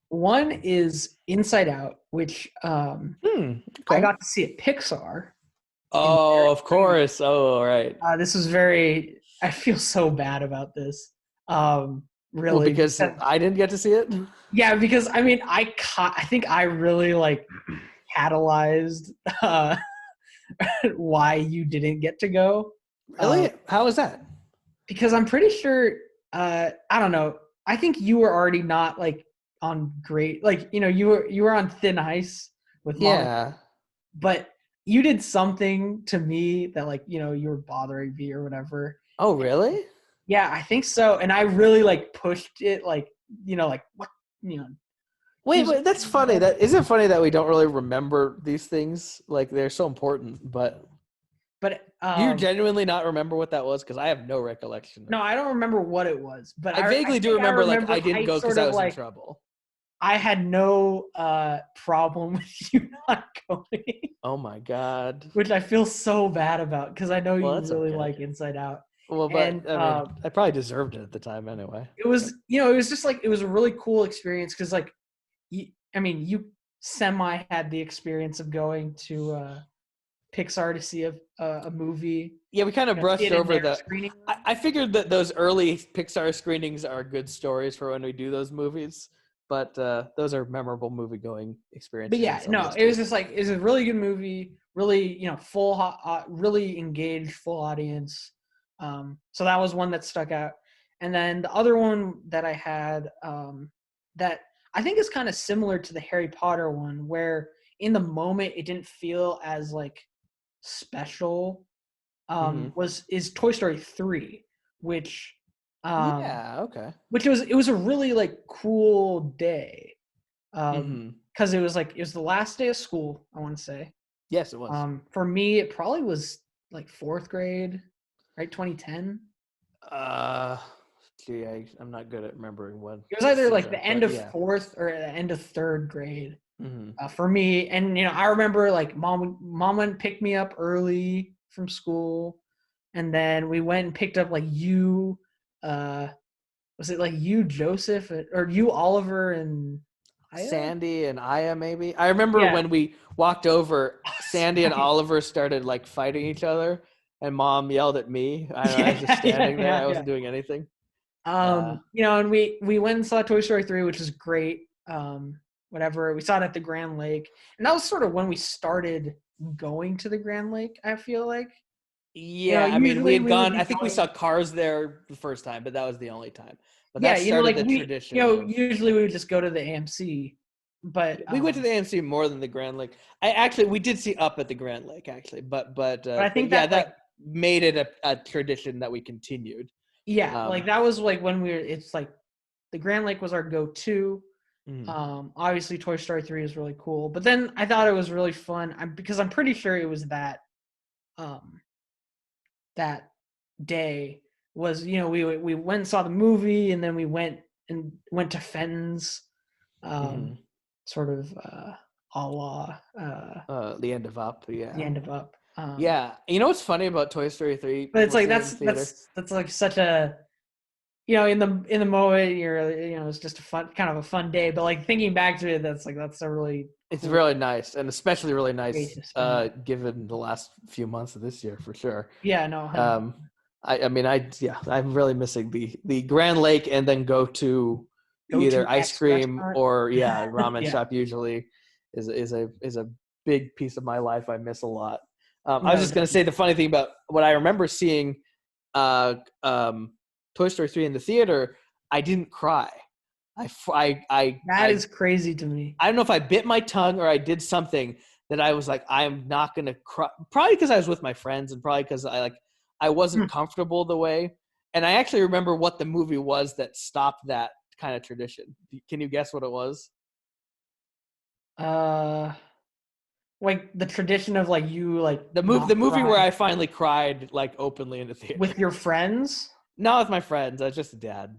A: One is Inside Out, which I got to see at Pixar.
B: Oh, of course. Oh, all right.
A: This was very. I feel so bad about this. Really,
B: well, because I didn't get to see it.
A: Yeah, because I mean, I think I really like catalyzed why you didn't get to go.
B: Really? How was that?
A: Because I'm pretty sure. I don't know. I think you were already not like on great. Like you were on thin ice with Mom, but you did something to me that like you were bothering me or whatever.
B: Oh, really?
A: Yeah, I think so. And I really like pushed it, like like what
B: Wait, that's funny. That isn't funny that we don't really remember these things. Like they're so important, but you genuinely not remember what that was? Because I have no recollection.
A: No, I don't remember what it was, but
B: I vaguely do remember. Like I didn't go because I was in trouble.
A: I had no problem with you not going.
B: Oh my God!
A: Which I feel so bad about because I know you really like Inside Out.
B: Well, but I mean, I probably deserved it at the time anyway.
A: It was, it was just like, it was a really cool experience because like, you semi had the experience of going to Pixar to see a movie.
B: Yeah, we kind of brushed over that. I figured that those early Pixar screenings are good stories for when we do those movies. but those are memorable movie going experiences.
A: But yeah, no, it was just like it was a really good movie, really really engaged, full audience. So that was one that stuck out. And then the other one that I had that I think is kind of similar to the Harry Potter one, where in the moment it didn't feel as like special. Is Toy Story 3, which
B: okay.
A: which it was a really like cool day. Because it was the last day of school, I want to say.
B: Yes, it was.
A: For me, it probably was like fourth grade, right? 2010.
B: Gee, I'm not good at remembering when.
A: It was either like the end of fourth or the end of third grade for me. And I remember like mom went and picked me up early from school, and then we went and picked up like you. Was it like you, Joseph, or you, Oliver, and Aya?
B: Sandy and Aya, maybe. I remember when we walked over, Sandy and Oliver started like fighting each other, and Mom yelled at me. I was just standing there. I wasn't doing anything.
A: And we went and saw Toy Story 3, which is great. Whatever. We saw it at the Grand Lake, and that was sort of when we started going to the Grand Lake, I feel like.
B: Yeah, I mean, we had gone. I think we saw Cars there the first time, but that was the only time. But that started the tradition.
A: Usually we would just go to the AMC, but
B: we went to the AMC more than the Grand Lake. We did see Up at the Grand Lake actually, but I think that made it a tradition that we continued.
A: Yeah, like that was like when it's like the Grand Lake was our go-to. Obviously Toy Story 3 is really cool, but then I thought it was really fun because I'm pretty sure it was that that day was we went and saw the movie, and then we went to Fenton's, sort of a la
B: the end of Up.
A: The end of Up.
B: What's funny about Toy Story 3?
A: But it's like that's like such a in the moment it's just a fun day. But like thinking back to it, that's a really
B: it's really nice, and especially really nice given the last few months of this year for sure.
A: Yeah, no.
B: I'm really missing the Grand Lake, and then go to either ice cream or ramen shop. Usually is a big piece of my life I miss a lot. I was just gonna say the funny thing about what I remember seeing Toy Story 3 in the theater. I didn't cry. That
A: is crazy to me.
B: I don't know if I bit my tongue or I did something that I was like, I'm not gonna cry. Probably because I was with my friends, and probably because I wasn't comfortable the way. And I actually remember what the movie was that stopped that kind of tradition. Can you guess what it was?
A: Like the tradition of like you like
B: the movie where I finally cried like openly in the theater
A: with your friends.
B: Not with my friends. I was just a dad,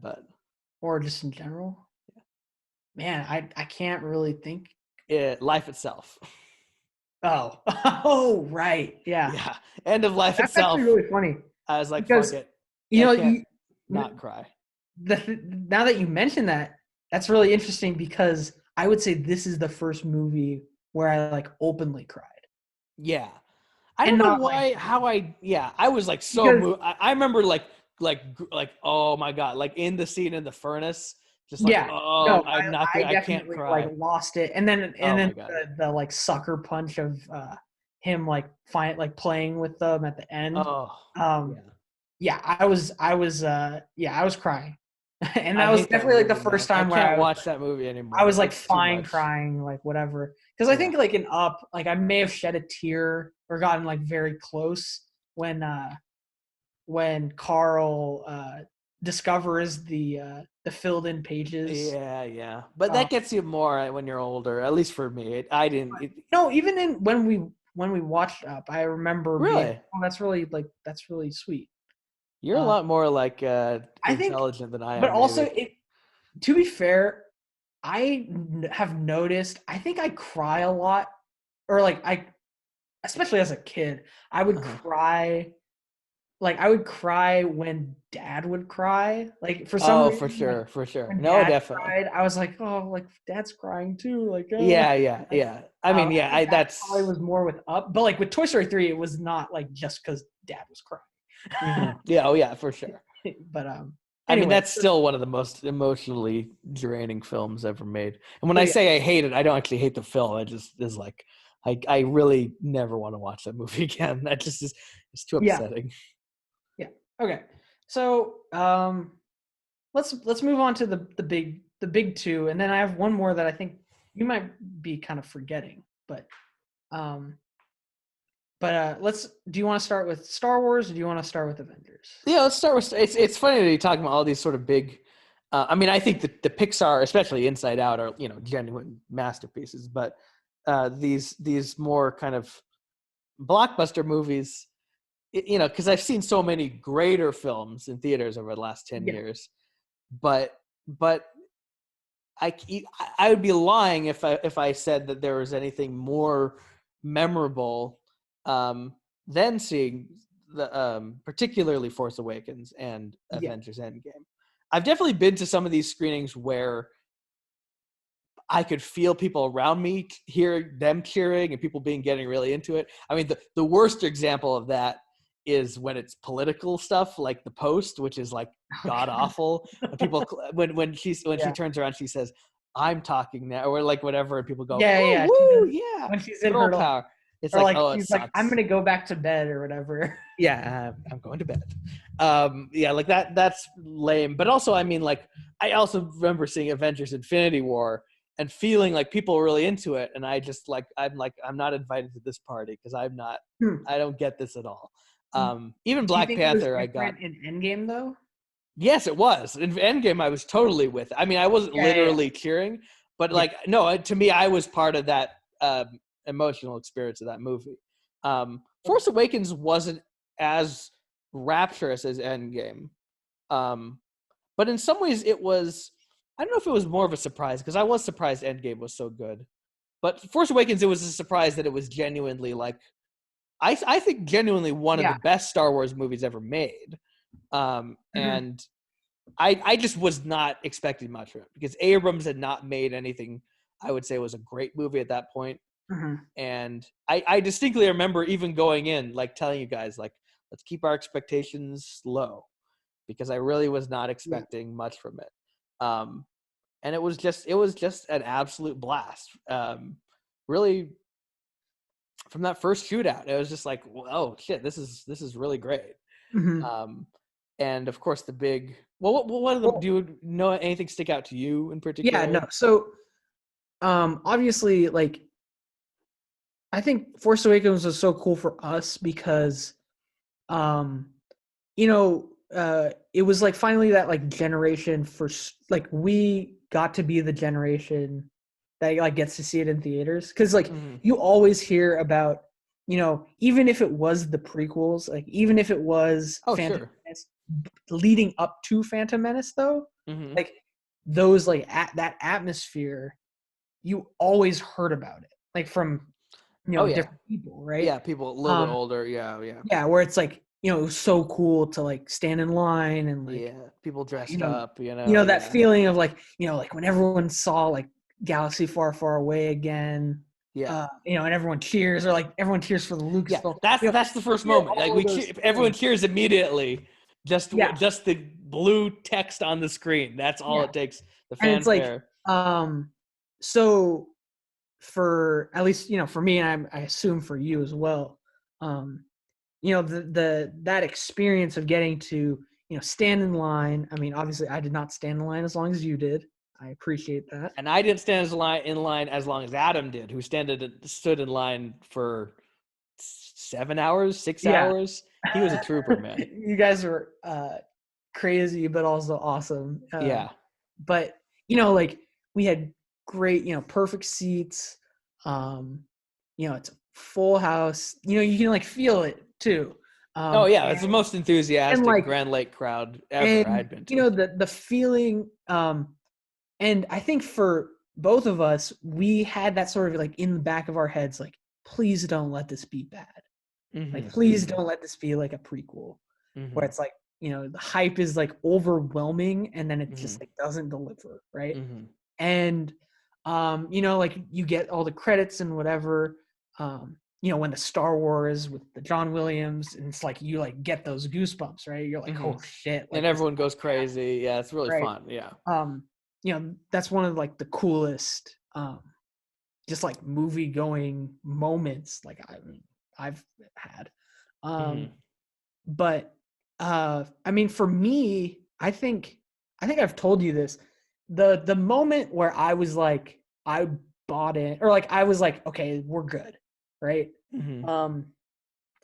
A: or just in general. Yeah. Man, I can't really think.
B: Life Itself.
A: Oh, right, yeah.
B: End of Life
A: That's
B: Itself.
A: That's really funny.
B: I was like, fuck it. Not cry.
A: Now that you mention that, that's really interesting because I would say this is the first movie where I like openly cried.
B: Yeah. I don't know why, I was like so moved. I remember like, oh my God, like in the scene in the furnace, just like, I can't cry.
A: Like lost it. And then the like sucker punch of him like playing with them at the end. I was crying. And that was definitely like the first time where I can't
B: watch that movie anymore.
A: I was like fine crying, like whatever. Because I think like in Up, like I may have shed a tear or gotten like very close when Carl discovers the filled in pages.
B: Yeah. But that gets you more when you're older. At least for me, I didn't.
A: Even when we watched Up, I remember
B: really.
A: That's really sweet.
B: You're a lot more like intelligent than I am.
A: But also, to be fair, I have noticed. I think I cry a lot, or like especially as a kid, I would cry. Like I would cry when Dad would cry. Like for some reason,
B: for sure. No, definitely.
A: Cried, I was like, oh, like Dad's crying too. Like
B: yeah. I mean, that's
A: probably was more with Up, but like with Toy Story 3, it was not like just because Dad was crying.
B: Yeah, for sure.
A: But
B: I mean,
A: Anyway,
B: that's still one of the most emotionally draining films ever made. And when
A: so
B: I
A: yeah,
B: say I hate it, I don't actually hate the film. I just is like, I really never want to watch that movie again. That just is it's too
A: yeah,
B: upsetting.
A: yeah. Okay, so let's move on to the big two, and then I have one more that I think you might be kind of forgetting, but um, let's. Do you want to start with Star Wars, or do you want to start with Avengers?
B: Yeah, let's start with. It's funny that you're talking about all these sort of big. I mean, I think that the Pixar, especially Inside Out, are genuine masterpieces. But these more kind of blockbuster movies, because I've seen so many greater films in theaters over the last 10
A: Yeah,
B: years, but I I would be lying if I said that there was anything more memorable than seeing the particularly Force Awakens and
A: yeah,
B: Avengers Endgame. I've definitely been to some of these screenings where I could feel people around me, hear them cheering and people getting really into it. I mean, the worst example of that is when it's political stuff like The Post, which is like god awful. And people when she
A: yeah,
B: turns around, she says, "I'm talking now," or like whatever, and people go,
A: yeah,
B: "Oh,
A: yeah. She
B: woo,
A: does
B: yeah,
A: when she's in
B: girl
A: her like,
B: power." It's
A: or
B: like,
A: like
B: oh, it
A: she's like, I'm
B: sucks.
A: gonna go back to bed or whatever.
B: Yeah, I'm going to bed. Yeah, like that's lame. But also, I mean, like, I also remember seeing Avengers Infinity War and feeling like people were really into it. And I just I'm not invited to this party because
A: Hmm.
B: I don't get this at all.
A: Do
B: Even
A: you
B: Black
A: think it was
B: Panther, I got.
A: different in Endgame though?
B: Yes, it was. In Endgame, I was totally with it. I mean, I wasn't
A: Yeah, yeah,
B: literally cheering, but
A: yeah.
B: like, no, to me, I was part of that emotional experience of that movie.
A: Okay.
B: Force Awakens wasn't as rapturous as Endgame, um, but in some ways, it was. I don't know if it was more of a surprise because I was surprised Endgame was so good, but Force Awakens, it was a surprise that it was genuinely like I think genuinely one of the
A: Yeah.
B: best Star Wars movies ever made.
A: Mhm.
B: And I just was not expecting much from it because Abrams had not made anything I would say was a great movie at that point.
A: Mhm.
B: And I distinctly remember even going in, like telling you guys, like, let's keep our expectations low because I really was not
A: Yeah.
B: expecting much from it. And it was just an absolute blast. Really from that first shootout, it was just like, oh shit, this is really great.
A: Mhm.
B: Um, and of course, the big. Well, what are the? Do
A: Well,
B: you know anything stick out to you in
A: yeah,
B: particular?
A: no. So, obviously, like, I think Force Awakens was so cool for us because, um, it was like finally that like generation like we got to be the generation that like gets to see it in theaters because like
B: Mm-hmm.
A: you always hear about even if it was the prequels, like even if it was
B: Oh,
A: Phantom
B: sure.
A: Menace leading up to Phantom Menace though,
B: Mm-hmm.
A: like those like that atmosphere, you always heard about it like from
B: Oh, yeah.
A: different people, right?
B: Yeah, people a little bit
A: um
B: older. Yeah, yeah,
A: yeah, where it's like it was so cool to like stand in line and like
B: yeah. People
A: you
B: dressed
A: know
B: up. You know.
A: that
B: Yeah,
A: feeling of like like when everyone saw like Galaxy Far Far Away again,
B: yeah,
A: and everyone cheers or like everyone cheers for the
B: yeah.
A: Lucasfilm.
B: That's the
A: You
B: first
A: hear
B: moment. Like
A: all of those
B: everyone
A: feelings.
B: cheers immediately.
A: Yeah,
B: Just the blue text on the screen. That's all
A: yeah,
B: it takes. The
A: and it's like
B: fanfare.
A: so for at least for me, and I assume for you as well. um the that experience of getting to stand in line. I mean, obviously I did not stand in line as long as you did. I appreciate that.
B: And I didn't stand in line as long as Adam did, who stood in line for 7 hours, six
A: Yeah.
B: hours. He was a trooper, man.
A: You guys were crazy but also awesome.
B: Yeah.
A: But like we had great, perfect seats. um it's a full house. You can like feel it too.
B: Oh yeah, it's the
A: and
B: most enthusiastic
A: like
B: Grand Lake crowd ever
A: and
B: I'd been to.
A: the feeling. And I think for both of us, we had that sort of like in the back of our heads, like, please don't let this be bad. Like,
B: Mm-hmm.
A: please
B: Mm-hmm.
A: don't let this be like a prequel where
B: Mm-hmm.
A: it's like, the hype is like overwhelming and then it
B: Mm-hmm.
A: just like doesn't deliver, right?
B: Mm-hmm.
A: And like you get all the credits and whatever. when the Star Wars with the John Williams, and it's like you like get those goosebumps, right? You're like, oh shit, like
B: and everyone goes crazy. Yeah, it's really
A: right.
B: fun. Yeah.
A: That's one of like the coolest just like movie going moments like I've had. But I mean, for me, I think I've told you this. The moment where I was like, I bought it, or like I was like, okay, we're good, right? The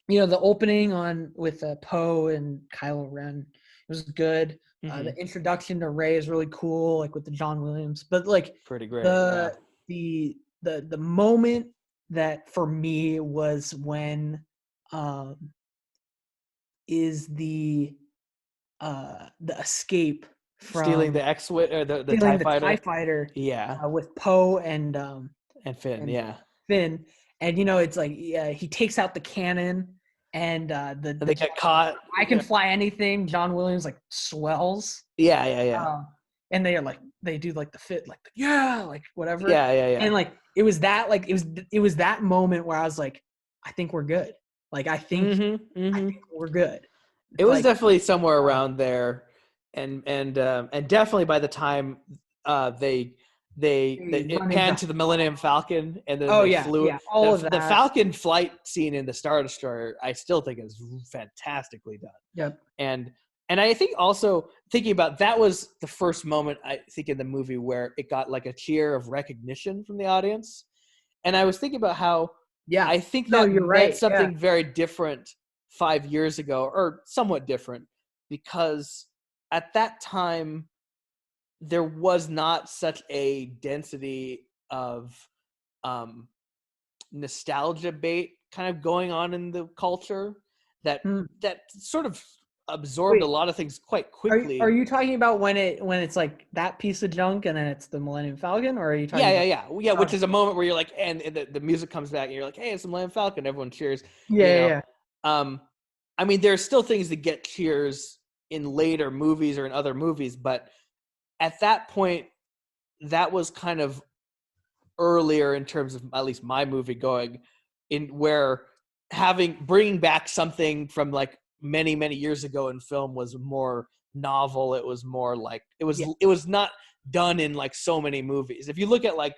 A: opening on with Poe and Kylo Ren was good. The introduction to Rey is really cool, like with the John Williams. But like
B: Pretty great.
A: the the moment that for me was when is the escape from
B: stealing the X-Wing or the
A: stealing
B: TIE
A: the TIE
B: fighter.
A: fighter
B: Yeah.
A: With Poe and
B: Finn. Yeah.
A: Finn, and it's like he takes out the cannon, and
B: they get caught.
A: I can fly anything. John Williams like swells.
B: Yeah.
A: And they are like they do like the fit like yeah like whatever.
B: Yeah.
A: And like it was that moment where I was like, I think we're good. Like I think we're good.
B: It was definitely somewhere around there, and definitely by the time they panned to the Millennium Falcon, and then they flew.
A: All of that.
B: The Falcon flight scene in the Star Destroyer, I still think is fantastically done.
A: Yep.
B: And I think also thinking about that was the first moment I think in the movie where it got like a cheer of recognition from the audience, and I was thinking about how I think that
A: you're right.
B: meant something very different 5 years ago, or somewhat different, because at that time there was not such a density of nostalgia bait kind of going on in the culture that sort of absorbed a lot of things quite quickly.
A: Are you talking about when it's like that piece of junk and then it's the Millennium Falcon, or are you talking
B: yeah, which is a moment where you're like, and the music comes back and you're like, hey, it's the Millennium Falcon, everyone cheers. I mean, there's still things that get cheers in later movies or in other movies, but at that point, that was kind of earlier in terms of at least my movie going, in where bringing back something from like many, many years ago in film was more novel. It was more like it was not done in like so many movies. If you look at like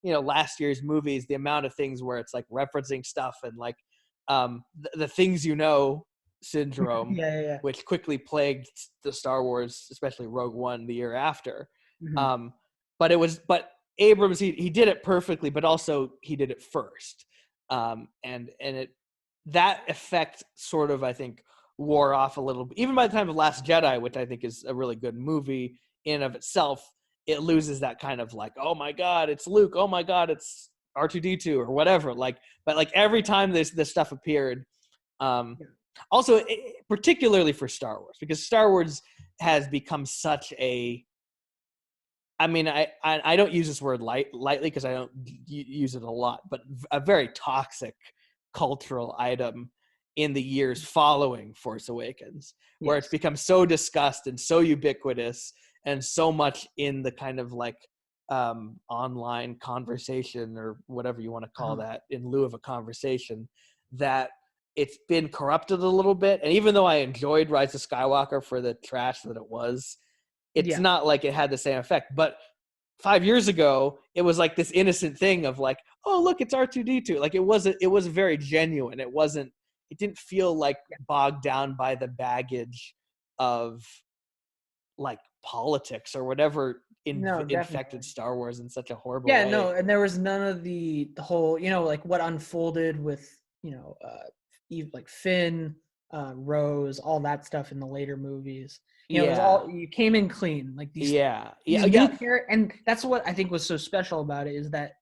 B: last year's movies, the amount of things where it's like referencing stuff and like the things syndrome, which quickly plagued the Star Wars, especially Rogue One the year after. But Abrams he did it perfectly, but also he did it first, and that effect sort of I think wore off a little bit. Even by the time of Last Jedi, which I think is a really good movie in of itself, it loses that kind of like, oh my god, it's Luke, oh my god, it's R2D2 or whatever. But every time this stuff appeared, also particularly for Star Wars, because Star Wars has become such a, I mean, I don't use this word lightly because I don't use it a lot, but a very toxic cultural item in the years following Force Awakens, where it's become so discussed and so ubiquitous and so much in the kind of like online conversation or whatever you want to call that in lieu of a conversation, that it's been corrupted a little bit. And even though I enjoyed Rise of Skywalker for the trash that it was, it's not like it had the same effect. But 5 years ago, it was like this innocent thing of like, oh, look, it's R2D2. Like it was very genuine. It didn't feel like bogged down by the baggage of like politics or whatever infected Star Wars in such a horrible way.
A: And there was none of the whole, like what unfolded with, like Finn, Rose, all that stuff in the later movies. It was all, you came in clean, like these. And that's what I think was so special about it, is that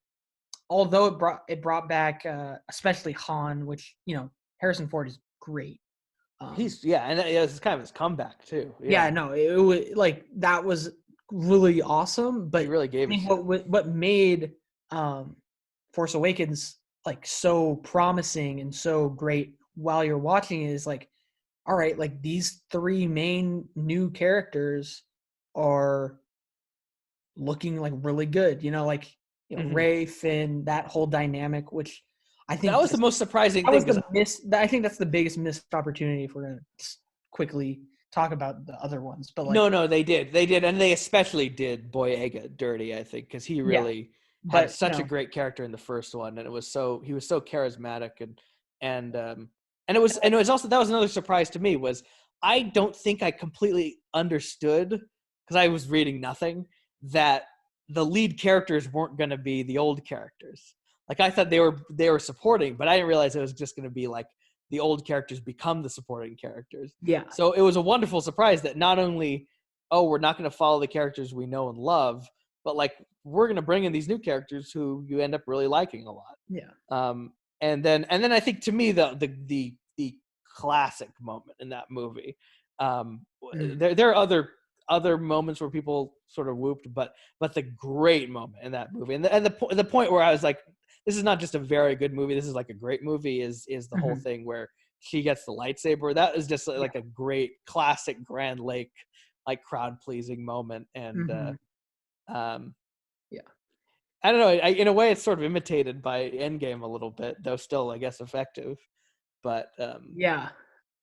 A: although it brought back, especially Han, which Harrison Ford is great.
B: And it's kind of his comeback too.
A: It was like that was really awesome. But
B: he really gave
A: me what made Force Awakens like so promising and so great while you're watching it is like, all right, like these three main new characters are looking like really good. Rey, Finn, that whole dynamic, which I think
B: That was the most surprising
A: that
B: thing.
A: was the miss. I think that's the biggest missed opportunity if we're gonna quickly talk about the other ones. But like,
B: no, they did, and they especially did Boyega dirty, I think, because he really had
A: but
B: such a great character in the first one, and he was so charismatic, and it was also, that was another surprise to me, was I don't think I completely understood, because I was reading nothing, that the lead characters weren't going to be the old characters. Like, I thought they were supporting, but I didn't realize it was just going to be like the old characters become the supporting characters.
A: Yeah.
B: So it was a wonderful surprise that not only, we're not going to follow the characters we know and love, but like, we're going to bring in these new characters who you end up really liking a lot.
A: Yeah.
B: And then I think, to me, the classic moment in that movie. There are other moments where people sort of whooped, but the great moment in that movie, and the point where I was like, this is not just a very good movie, this is like a great movie, is the whole thing where she gets the lightsaber. That is just like a great classic Grand Lake, like, crowd pleasing moment. And
A: yeah,
B: I don't know, in a way it's sort of imitated by Endgame a little bit, though still, I guess, effective. But
A: yeah.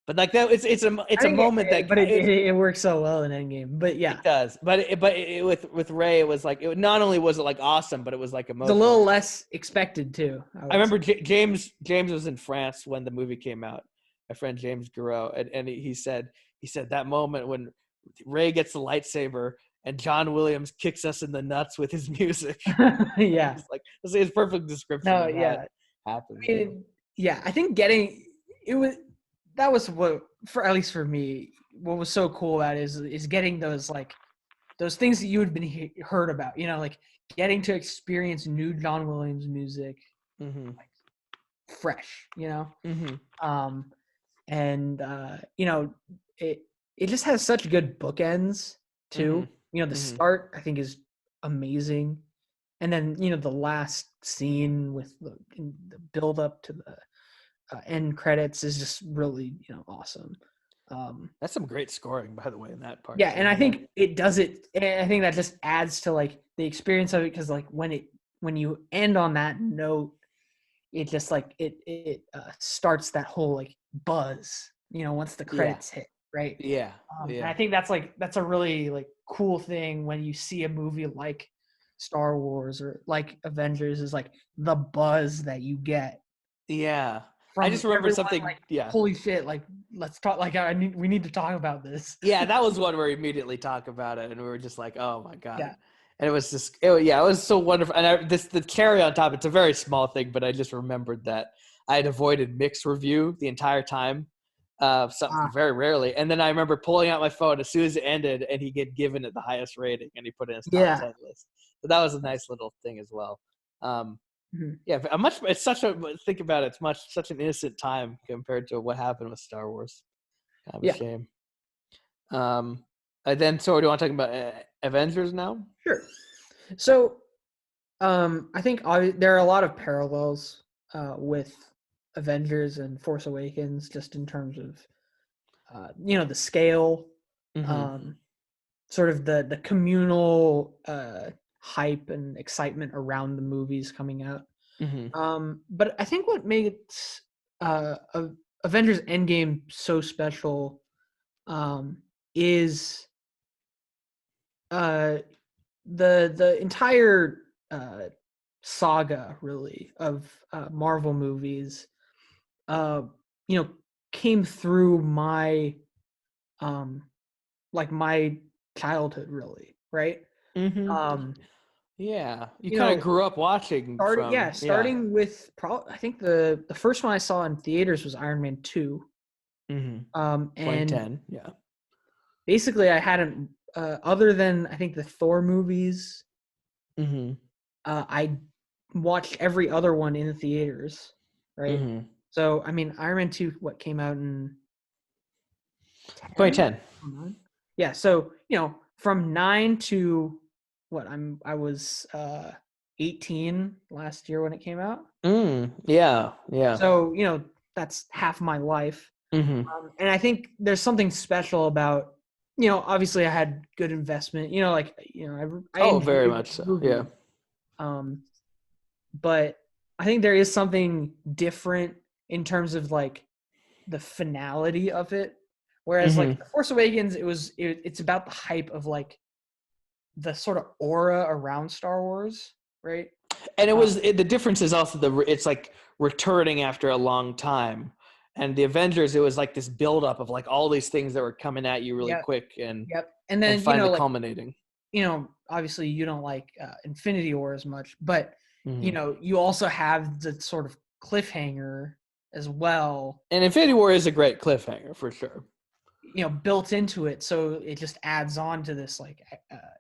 B: but like that, it's a moment
A: but it works so well in Endgame. But yeah,
B: it does. But with Ray, it was like, not only was it like awesome, but it was like emotional.
A: It's a little less expected too.
B: I remember James was in France when the movie came out. My friend James Guerreau, and he said that moment when Ray gets the lightsaber and John Williams kicks us in the nuts with his music.
A: Yeah,
B: it's like, it's a perfect description.
A: No,
B: of
A: yeah,
B: how it happens.
A: I mean, yeah. I think that was what, for at least for me, what was so cool about it is getting those things that you had been heard about, like getting to experience new John Williams music, like, fresh, and it just has such good bookends too. The start, I think, is amazing, and then the last scene with the build up to the end credits is just really awesome.
B: That's some great scoring, by the way, in that part.
A: Yeah, and I think it does it. And I think that just adds to like the experience of it, because like when you end on that note, it just like it starts that whole like buzz. Once the credits hit, right?
B: Yeah.
A: And I think that's a really like cool thing when you see a movie like Star Wars or like Avengers, is like the buzz that you get.
B: Yeah. I just remember something.
A: Like, holy shit! Like, let's talk. Like, we need to talk about this.
B: Yeah, that was one where we immediately talk about it, and we were just like, "Oh my god!"
A: Yeah.
B: And it was just, it was so wonderful. And the cherry on top. It's a very small thing, but I just remembered that I had avoided mixed review the entire time, something very rarely. And then I remember pulling out my phone as soon as it ended, and he had given it the highest rating, and he put it in his top 10 list. So that was a nice little thing as well. Yeah, it's think about it, it's such an innocent time compared to what happened with Star Wars. Kind of a shame. And then, so do you want to talk about Avengers now?
A: Sure. So, I think there are a lot of parallels with Avengers and Force Awakens, just in terms of the scale, sort of the communal hype and excitement around the movies coming out. But I think what makes Avengers Endgame so special is the entire saga, really, of Marvel movies came through my my childhood, really, right?
B: Yeah, you kind of grew up watching.
A: Starting with I think the first one I saw in theaters was Iron Man 2.
B: 2010.
A: And basically I hadn't, other than I think the Thor movies, I watched every other one in the theaters, right? So I mean, Iron Man 2, what came out in
B: 2010?
A: Yeah, so from 9 to what, I was 18 last year when it came out.
B: Yeah.
A: So that's half my life. And I think there's something special about, obviously I had good investment, I
B: very much so. Yeah.
A: But I think there is something different in terms of like the finality of it. Whereas like
B: Mhm.
A: The Force Awakens, it's about the hype of like the sort of aura around Star Wars, right?
B: And
A: Uh,
B: the difference is also it's like returning after a long time. And the Avengers, it was like this buildup of like all these things that were coming at you really
A: yep,
B: quick and
A: yep. And
B: and
A: then
B: finally culminating.
A: obviously you don't like Infinity War as much, but
B: Mhm.
A: you also have the sort of cliffhanger as well,
B: And Infinity War is a great cliffhanger for sure.
A: built into it, so it just adds on to this like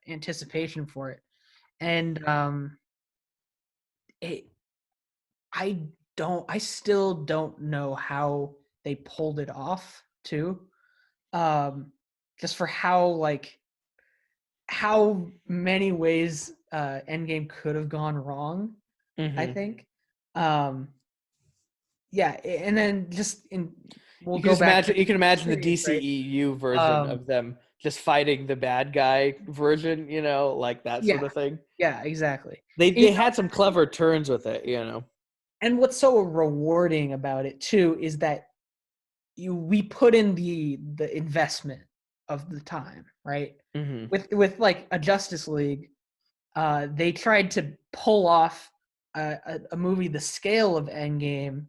A: anticipation for it. And it, I still don't know how they pulled it off too. Just for how many ways Endgame could have gone wrong, I
B: Mhm.
A: think. Um, yeah, and then we'll
B: You can
A: go
B: just
A: back
B: imagine.
A: to
B: You can imagine the
A: series, right?
B: DCEU version
A: Um,
B: of them just fighting the bad guy version. Like that sort
A: yeah,
B: of thing.
A: yeah, exactly.
B: They had some clever turns with it.
A: And what's so rewarding about it too is that we put in the investment of the time, right?
B: Hmm.
A: With like a Justice League, they tried to pull off a movie the scale of Endgame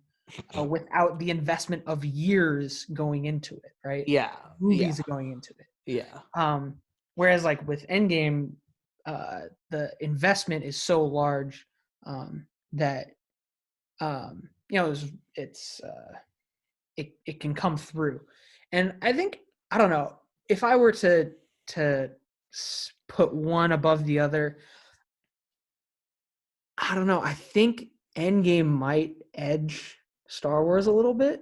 A: without the investment of years going into it, right?
B: Yeah. Yeah.
A: Movies going into it.
B: Yeah.
A: Um, Whereas like with Endgame, the investment is so large that it can come through, and I think I don't know if I were to put one above the other. I don't know. I think Endgame might edge Star Wars a little bit,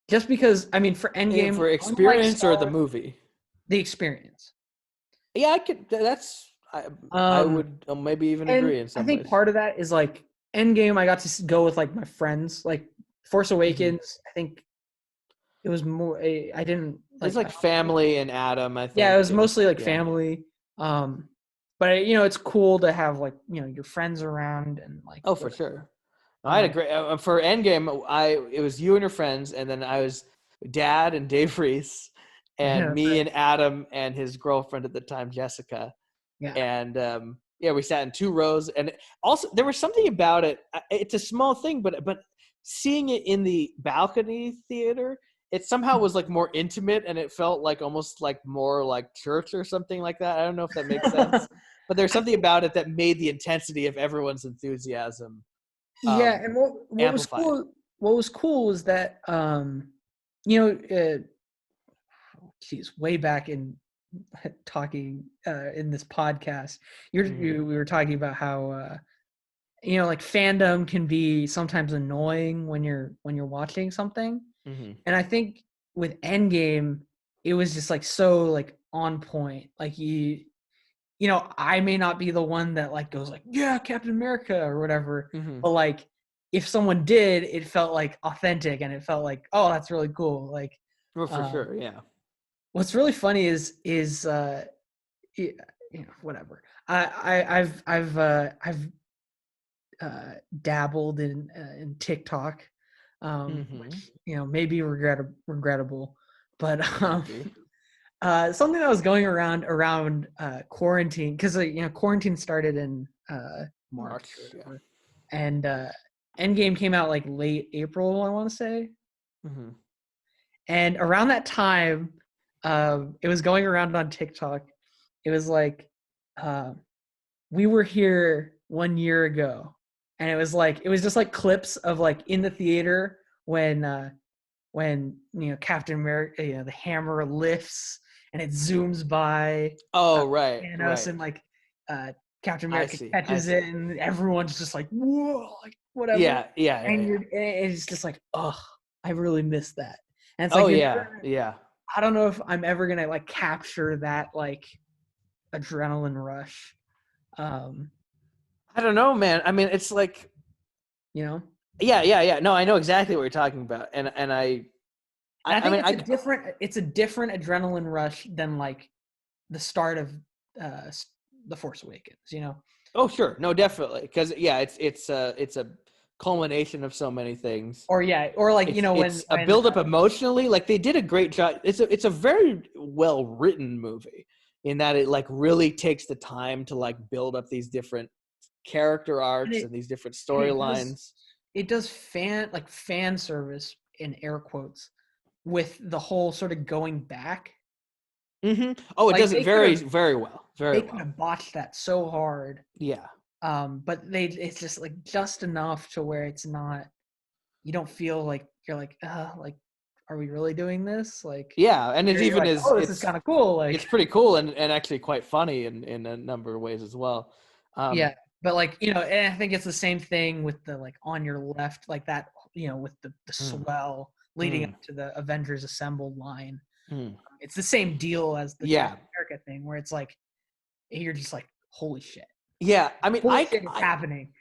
A: just because I mean, for Endgame,
B: For
A: unlike
B: experience
A: Star
B: or the
A: Wars,
B: movie.
A: the experience.
B: Yeah, I could. I
A: Um,
B: would maybe even
A: and
B: agree in
A: I
B: some
A: think
B: ways.
A: part of that is like Endgame. I got to go with like my friends. Like Force
B: Hmm.
A: Awakens, I think it was more. I didn't
B: It's
A: like.
B: like family and Adam, I
A: Yeah, it
B: think,
A: was
B: and
A: mostly like
B: yeah.
A: family. But it's cool to have like your friends around and like
B: Oh, for
A: whatever.
B: sure. I had a
A: Um,
B: great for Endgame. It was you and your friends, and then I was Dad and Dave Reese, and me
A: right.
B: and Adam and his girlfriend at the time, Jessica,
A: Yeah.
B: and yeah, we sat in two rows, and also there was something about it. It's a small thing, but seeing it in the balcony theater, it somehow was like more intimate, and it felt like almost like more like church or something like that. I don't know if that makes sense, but there's something about it that made the intensity of everyone's enthusiasm
A: Yeah,
B: um,
A: and what was
B: amplified.
A: cool was that you know geez, way back in talking in this podcast,
B: Hmm.
A: we were talking about how like fandom can be sometimes annoying when you're watching something.
B: Hmm.
A: And I think with Endgame, it was just like so like on point. Like I may not be the one that like goes like, yeah, Captain America or whatever,
B: Hmm.
A: but like if someone did, it felt like authentic and it felt like, oh, that's really cool. Like
B: Well, for
A: um
B: sure, yeah.
A: what's really funny is whatever. I've dabbled in TikTok,
B: Hmm.
A: which may be regrettable, but
B: Maybe.
A: something that was going around quarantine because quarantine started in March or
B: March, yeah.
A: whatever, and Endgame came out like late April, I want to say,
B: Hmm.
A: and around that time, it was going around on TikTok. It was like, uh, we were here 1 year ago, and it was just like clips of like in the theater when Captain America, the hammer lifts and it zooms by
B: Oh, right,
A: Thanos,
B: right.
A: and like uh, Captain
B: I
A: America
B: see. I
A: catches it,
B: see.
A: and everyone's just like, whoa, like whatever,
B: Yeah, yeah, yeah,
A: and
B: yeah.
A: it's just like, oh, I really miss that, and it's like
B: Oh,
A: you're
B: yeah,
A: never.
B: yeah.
A: I don't know if I'm ever gonna like capture that like adrenaline rush, um,
B: I don't know, man. I mean, it's like,
A: you know.
B: yeah, yeah, yeah. No, I know exactly what you're talking about, and
A: And I
B: I
A: think
B: mean,
A: it's a different adrenaline rush than like the start of uh the Force Awakens.
B: oh, sure, no, definitely, because yeah, it's a culmination of so many things.
A: Or like
B: It's a build up emotionally. Like they did a great job. It's a very well written movie in that it like really takes the time to like build up these different character arcs and these different storylines.
A: It does fan service in air quotes with the whole sort of going back.
B: Mm-hmm. Oh, it does it very, very well. Very well.
A: They could have botched that so hard.
B: Yeah.
A: But it's just like just enough to where it's not, you don't feel like you're like, are we really doing this? Like,
B: yeah, and it even
A: like, this is kind of cool. Like,
B: it's pretty cool and actually quite funny in a number of ways as well.
A: Yeah, but like and I think it's the same thing with the like on your left, like that, with the swell leading up to the Avengers Assembled line. It's the same deal as the Captain America thing, where it's like you're just like, holy shit.
B: Yeah, I mean,
A: it's happening.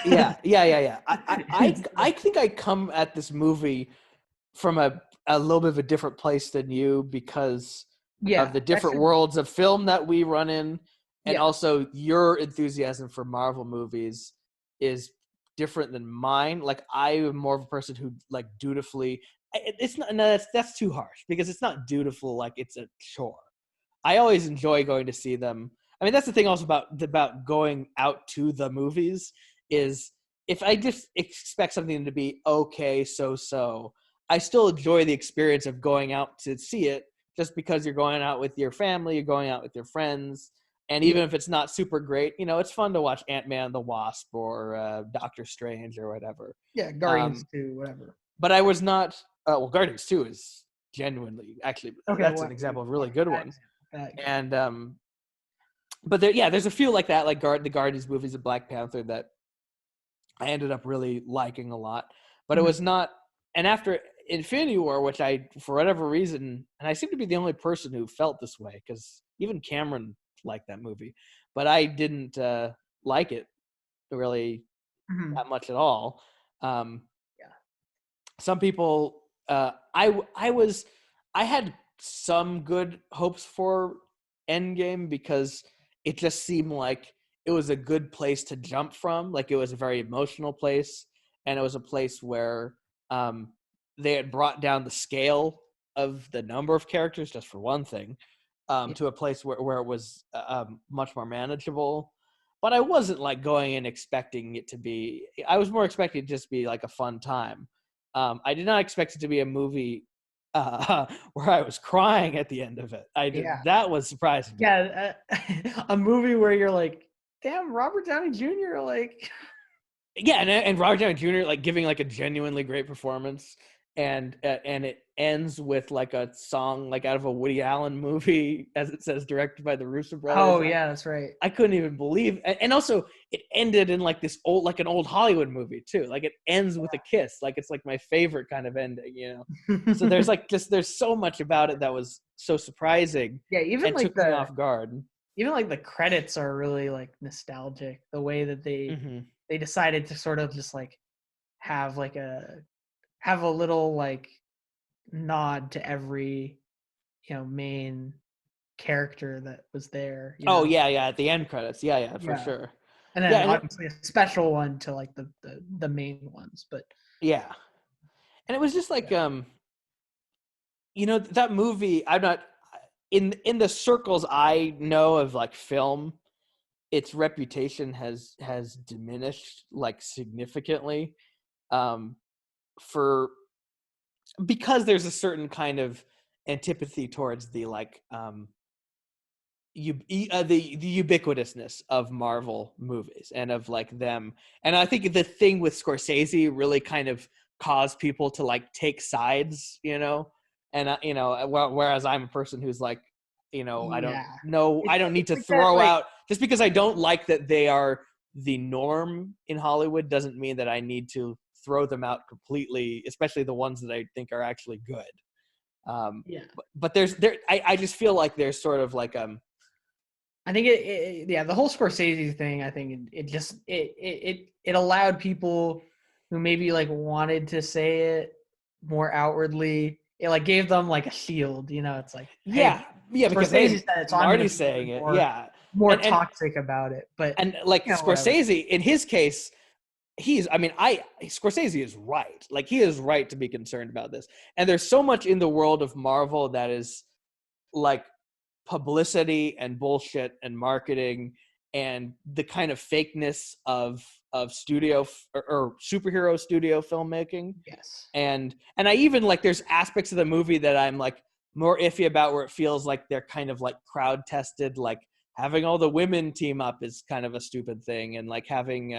B: Yeah. I think I come at this movie from a little bit of a different place than you because of the different worlds of film that we run in, and also your enthusiasm for Marvel movies is different than mine. Like I am more of a person who like dutifully. It's not. No, that's too harsh because it's not dutiful. Like it's a chore. I always enjoy going to see them. I mean, that's the thing also about going out to the movies is if I just expect something to be okay, so, I still enjoy the experience of going out to see it just because you're going out with your family, you're going out with your friends. And even if it's not super great, it's fun to watch Ant-Man and the Wasp or Doctor Strange or whatever.
A: Yeah, Guardians 2, whatever.
B: But I was not, Guardians 2 is genuinely, actually, that's an example of a really good one. And, but there's a few like that, like the Guardians movies of Black Panther that I ended up really liking a lot. But it was not, and after Infinity War, which I, for whatever reason, and I seem to be the only person who felt this way, because even Cameron liked that movie, but I didn't like it really that much at all. Some people, I had some good hopes for Endgame because it just seemed like it was a good place to jump from. Like it was a very emotional place, and it was a place where they had brought down the scale of the number of characters, just for one thing, to a place where it was much more manageable. But I wasn't like going in expecting it to be. I was more expecting it to just be like a fun time. I did not expect it to be a movie where I was crying at the end of it. That was surprising.
A: Yeah, a movie where you're like, damn, Robert Downey Jr. Like,
B: yeah, and Robert Downey Jr. like giving like a genuinely great performance, and it ends with like a song like out of a Woody Allen movie, as it says, directed by the Russo brothers.
A: Oh yeah, that's right.
B: I couldn't even believe, and also it ended in like this an old Hollywood movie too. Like it ends with a kiss. Like it's like my favorite kind of ending, So there's like there's so much about it that was so surprising.
A: Yeah, even
B: and
A: like
B: took me off guard.
A: Even like the credits are really like nostalgic. The way that they decided to sort of just like have a little like nod to every main character that was there.
B: Oh yeah, at the end credits, for sure.
A: And then obviously a special one to like the main ones, but
B: yeah. And it was just like that movie. I'm not in the circles I know of like film. Its reputation has diminished like significantly, because there's a certain kind of antipathy towards the like the ubiquitousness of Marvel movies and of like them. And I think the thing with Scorsese really kind of caused people to like take sides, and whereas I'm a person who's like, I don't know, I don't need to throw out just because I don't like that they are the norm in Hollywood doesn't mean that I need to throw them out completely, especially the ones that I think are actually good. But I just feel like there's sort of like
A: I think the whole Scorsese thing, I think it allowed people who maybe like wanted to say it more outwardly. It like gave them like a shield, it's like, hey,
B: because
A: Scorsese said it's
B: already saying it,
A: more toxic about it. But
B: Scorsese, in his case, Scorsese is right. Like, he is right to be concerned about this. And there's so much in the world of Marvel that is like publicity and bullshit and marketing and the kind of fakeness of studio or superhero studio filmmaking.
A: Yes.
B: And I even like, there's aspects of the movie that I'm like more iffy about, where it feels like they're kind of like crowd tested, like having all the women team up is kind of a stupid thing, and like having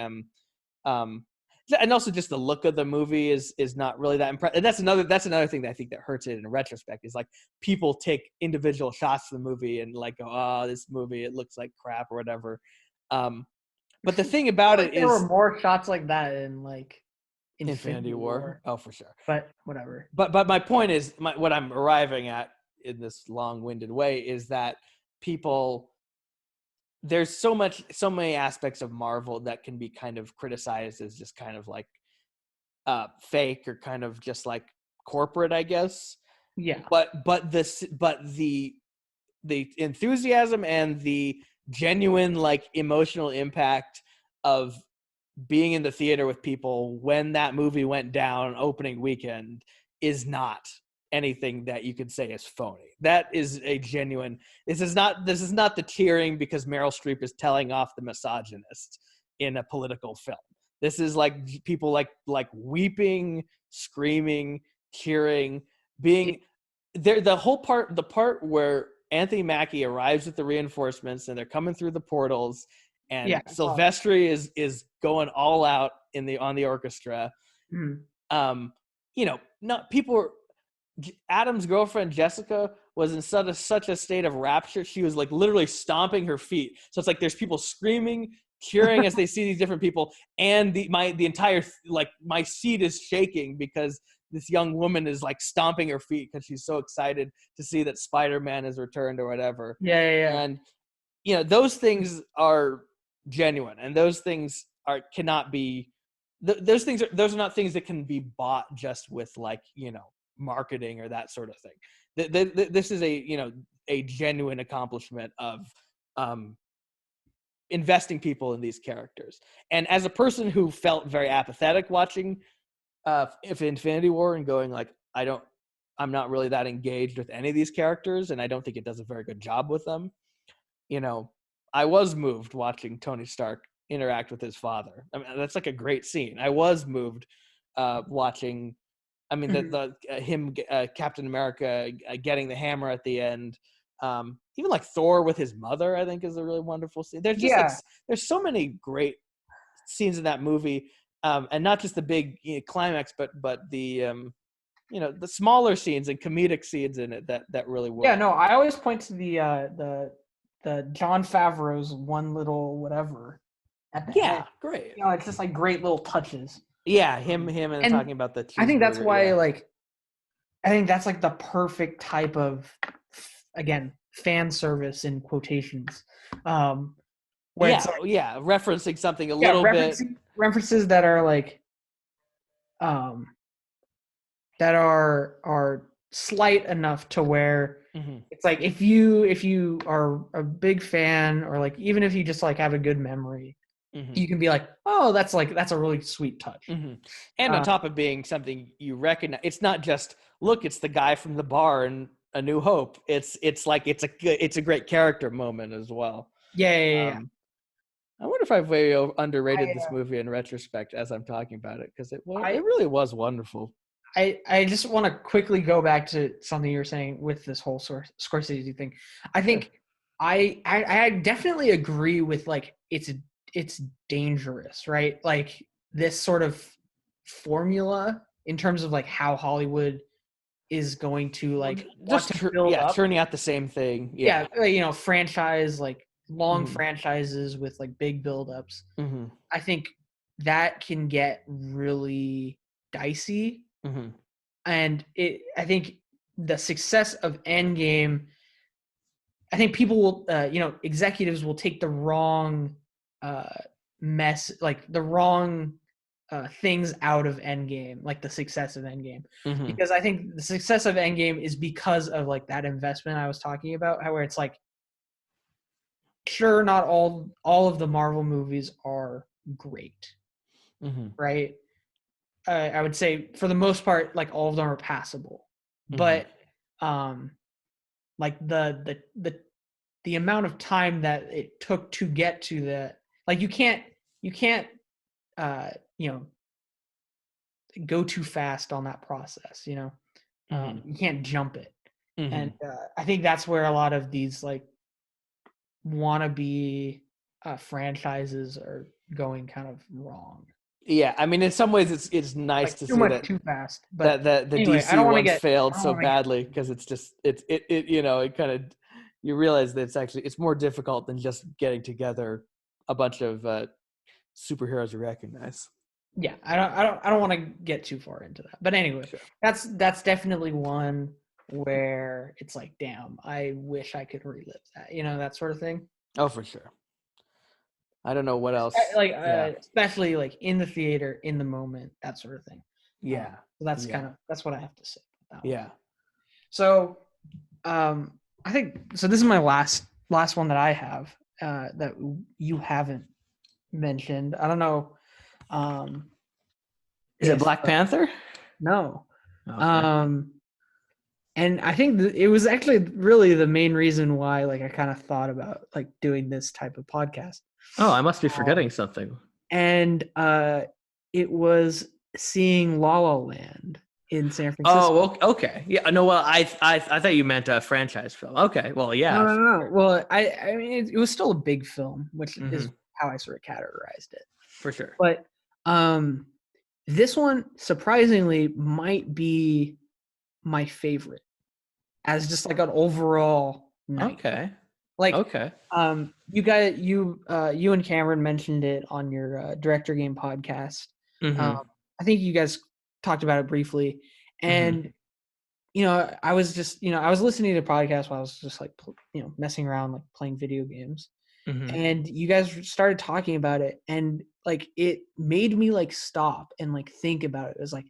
B: and also just the look of the movie is not really that impressive. And that's another thing that I think that hurts it in retrospect, is like people take individual shots of the movie and like go, oh, this movie, it looks like crap or whatever. But the thing about it
A: there
B: is,
A: were more shots like that in like
B: Infinity War. Oh, for sure.
A: But whatever.
B: But my point is, what I'm arriving at in this long-winded way is that people, there's so many aspects of Marvel that can be kind of criticized as just kind of like fake or kind of just like corporate, I guess.
A: Yeah.
B: But the enthusiasm and the genuine like emotional impact of being in the theater with people when that movie went down opening weekend is not anything that you could say is phony. That is a genuine. This is not the cheering because Meryl Streep is telling off the misogynist in a political film. This is like people like weeping, screaming, cheering, being there. The part where Anthony Mackie arrives with the reinforcements and they're coming through the portals, and Silvestri is going all out on the orchestra.
A: Mm-hmm.
B: Not people were. Adam's girlfriend Jessica was in such a state of rapture. She was like literally stomping her feet. So it's like there's people screaming, cheering as they see these different people, and the entire like my seat is shaking because this young woman is like stomping her feet because she's so excited to see that Spider-Man has returned or whatever.
A: Yeah.
B: And those things are genuine, and those things cannot be. Those are not things that can be bought just with like marketing or that sort of thing. This is a genuine accomplishment of investing people in these characters. And as a person who felt very apathetic watching Infinity War and going like, I'm not really that engaged with any of these characters, and I don't think it does a very good job with them. I was moved watching Tony Stark interact with his father. I mean, that's like a great scene. I was moved watching. I mean, Captain America getting the hammer at the end. Even like Thor with his mother, I think, is a really wonderful scene. There's just there's so many great scenes in that movie, and not just the big climax, but the the smaller scenes and comedic scenes in it that really work.
A: Yeah, no, I always point to the Jon Favreau's one little whatever at the end.
B: Great.
A: It's just like great little touches.
B: Yeah, him and talking about the.
A: I think that's why I think that's like the perfect type of, again, fan service in quotations. Where it's like,
B: referencing something a little bit.
A: References that are like, that are slight enough to where it's like if you are a big fan, or like even if you just like have a good memory, you can be like, oh, that's a really sweet touch.
B: And on top of being something you recognize, it's not just look, it's the guy from the bar in A New Hope. It's like it's a great character moment as well.
A: Yeah.
B: I wonder if I've way underrated this movie in retrospect as I'm talking about it, because it really was wonderful.
A: I just want to quickly go back to something you were saying with this whole Scorsese thing. I think I definitely agree with like it's dangerous, right? Like this sort of formula in terms of like how Hollywood is going to like
B: just
A: build up.
B: Turning out the same thing.
A: Franchise, like long franchises with like big buildups. I think that can get really dicey. And I think the success of Endgame, I think people will, executives will take the wrong the wrong things out of Endgame, like the success of Endgame, because I think the success of Endgame is because of like that investment I was talking about, where it's like, sure, not all of the Marvel movies are great,
B: Mm-hmm.
A: right? I would say for the most part, like all of them are passable, but like the amount of time that it took to get to the, like you can't you know, go too fast on that process, you know. You can't jump it. And I think that's where a lot of these like wannabe franchises are going kind of wrong.
B: Yeah, I mean, in some ways, it's nice
A: Like
B: to
A: too
B: see
A: much
B: that
A: too fast. But
B: the
A: anyway, I
B: DC
A: don't want to
B: ones
A: get
B: failed
A: I don't
B: so
A: want to get
B: badly because it's just it you know, it kind of, you realize that it's more difficult than just getting together a bunch of superheroes you recognize.
A: yeah, I don't want to get too far into that. But anyway,
B: Sure.
A: that's definitely one where it's like, damn, I wish I could relive that, you know, that sort of thing.
B: Oh, for sure. I don't know what else.
A: Like
B: Yeah.
A: especially like in the theater, in the moment, that sort of thing.
B: Yeah.
A: So that's
B: Yeah.
A: that's what I have to say about that one.
B: Yeah.
A: So I think so. This is my last one that I have that you haven't mentioned. I don't know.
B: Is it
A: If
B: Black Panther?
A: no.
B: Okay.
A: And I think it was actually really the main reason why, like, I kind of thought about like doing this type of podcast.
B: Oh, I must be forgetting something.
A: And it was seeing La La Land in San Francisco.
B: Oh, okay. Yeah. No. Well, I thought you meant a franchise film. Okay. Well,
A: No,
B: yeah.
A: no, no. Well, I mean, it was still a big film, which is
B: Mm-hmm.
A: how I sort of categorized it.
B: For sure.
A: But this one surprisingly might be my favorite as just like an overall night.
B: Okay.
A: Like,
B: Okay.
A: you and Cameron mentioned it on your Director Game podcast.
B: Mm-hmm.
A: I think you guys talked about it briefly, and you know, I was just, you know, I was listening to the podcast while I was just like, you know, messing around, like playing video games,
B: Mm-hmm.
A: and you guys started talking about it, and like it made me like stop and like think about it. It was like,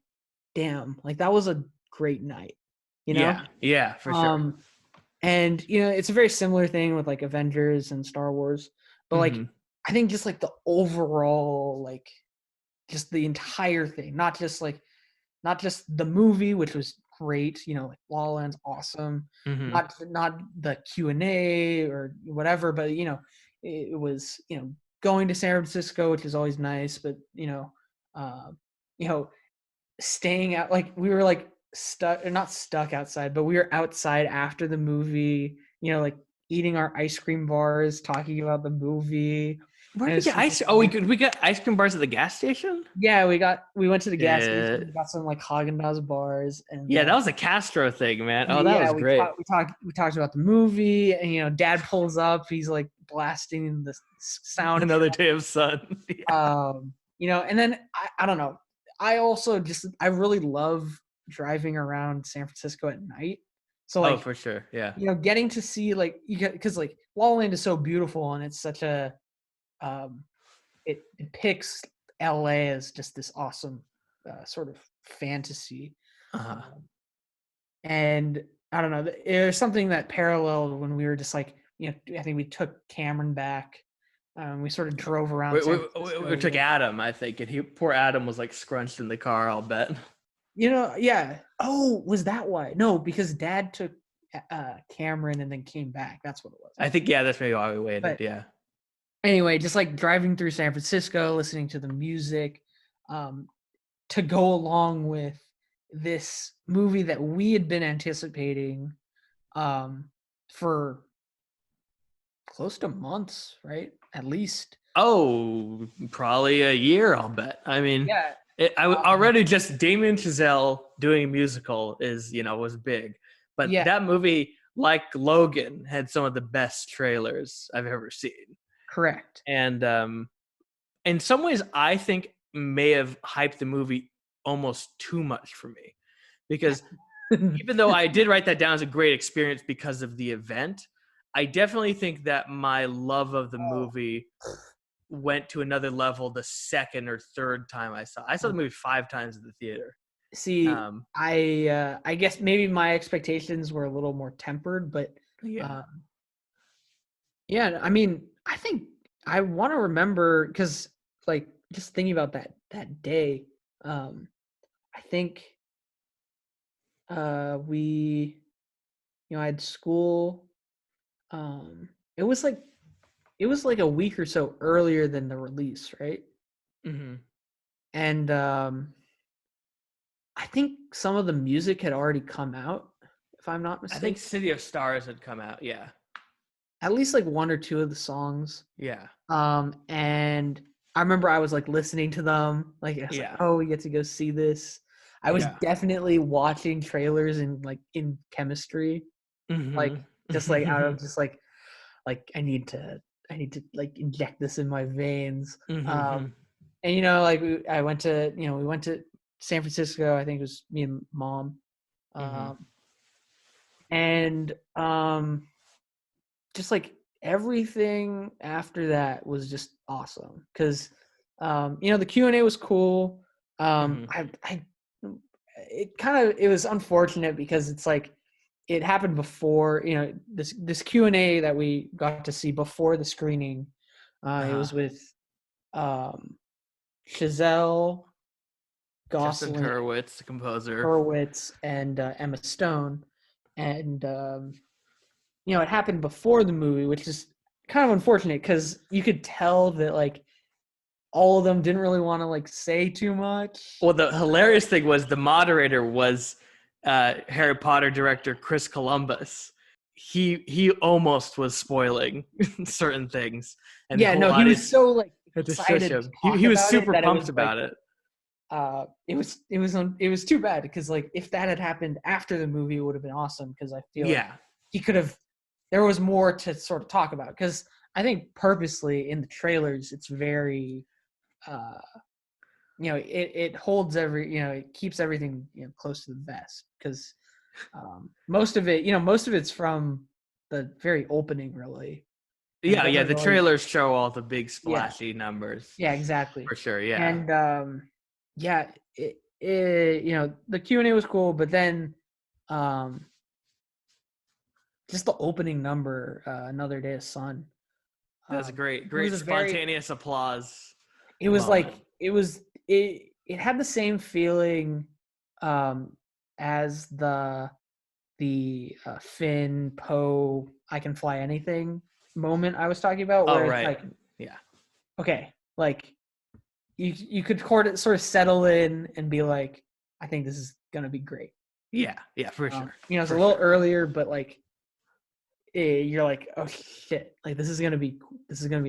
A: damn, like that was a great night, you know?
B: Yeah. Yeah. For sure.
A: And you know, it's a very similar thing with like Avengers and Star Wars, but like
B: Mm-hmm.
A: I think just like the overall, like just the entire thing, not just the movie, which was great, you know, like La La Land's awesome,
B: Mm-hmm.
A: not the Q&A or whatever, but you know, it was, you know, going to San Francisco, which is always nice, but uh, you know, staying out, like we were like stuck, not stuck outside, but we were outside after the movie, you know, like eating our ice cream bars, talking about the movie.
B: Where
A: And
B: did we
A: it's
B: get
A: just
B: ice? Oh, we got ice cream bars at the gas station.
A: yeah, we went to the gas station,
B: Yeah.
A: we got some like Haagen-Dazs bars, and
B: Yeah, that was a Castro thing, man. Oh, that
A: yeah,
B: was great.
A: we talked about the movie, and you know, Dad pulls up, he's like blasting the sound.
B: Another day of sun. Yeah.
A: You know, and then I don't know. I also just I really love driving around San Francisco at night. So
B: Oh,
A: like,
B: for sure. Yeah.
A: you know, getting to see like you get, because like La La Land is so beautiful, and it's such a um it depicts LA as just this awesome sort of fantasy.
B: Uh-huh.
A: And I don't know, there's something that paralleled when we were just like, you know, I think we took Cameron back. We sort of drove around San Francisco.
B: We took Adam, I think, and poor Adam was like scrunched in the car, I'll bet.
A: You know, yeah. Oh, was that why? No, because Dad took Cameron and then came back. That's what it was.
B: I think, yeah, that's maybe why we waited.
A: But
B: yeah.
A: Anyway, just like driving through San Francisco, listening to the music, to go along with this movie that we had been anticipating for close to months, right? At least.
B: Oh, probably a year, I'll bet. I mean,
A: Yeah.
B: already just Damien Chazelle doing a musical is, you know, was big. But
A: Yeah.
B: that movie, like Logan, had some of the best trailers I've ever seen.
A: Correct.
B: And in some ways, I think may have hyped the movie almost too much for me. Because even though I did write that down as a great experience because of the event, I definitely think that my love of the movie went to another level the second or third time I saw. I saw the movie 5 times at the theater.
A: See, I guess maybe my expectations were a little more tempered, but
B: Yeah.
A: Yeah, I mean, I think I want to remember, because like just thinking about that day, I think we, I had school. It was like a week or so earlier than the release, right?
B: Mm-hmm.
A: And I think some of the music had already come out, if I'm not
B: I
A: mistaken.
B: think City of Stars had come out. Yeah.
A: At least like one or two of the songs.
B: Yeah.
A: And I remember I was like listening to them, like, I was like, oh, we get to go see this. I was definitely watching trailers in chemistry, like just like out of just like I need to like inject this in my veins. And like I went to we went to San Francisco. I think it was me and mom, and just like everything after that was just awesome because the Q&A was cool. It was unfortunate because it's like it happened before this Q&A that we got to see before the screening. It was with Chazelle,
B: Justin
A: Gosling,
B: Hurwitz, the composer,
A: Hurwitz, and Emma Stone, and it happened before the movie, which is kind of unfortunate because you could tell that like all of them didn't really want to like say too much.
B: Well, the hilarious thing was the moderator was Harry Potter director Chris Columbus. He almost was spoiling certain things, and
A: he was so like excited to talk
B: he was
A: about
B: super
A: it,
B: pumped about it.
A: It was too bad because like if that had happened after the movie, it would have been awesome because I feel like he could have. There was more to sort of talk about because I think purposely in the trailers it's very, it holds it keeps everything close to the vest because most of it's from the very opening really.
B: Yeah, the trailers show all the big splashy numbers.
A: Yeah, exactly.
B: For sure, yeah.
A: And the Q&A was cool, but then just the opening number, Another Day of Sun.
B: That's a great spontaneous applause.
A: It was moment. It had the same feeling as the Finn Poe I Can Fly Anything moment I was talking about, where it's like, okay, like you could sort of settle in and be like, I think this is gonna be great.
B: Yeah, for sure.
A: It's a little earlier, but like you're like, oh shit, like this is gonna be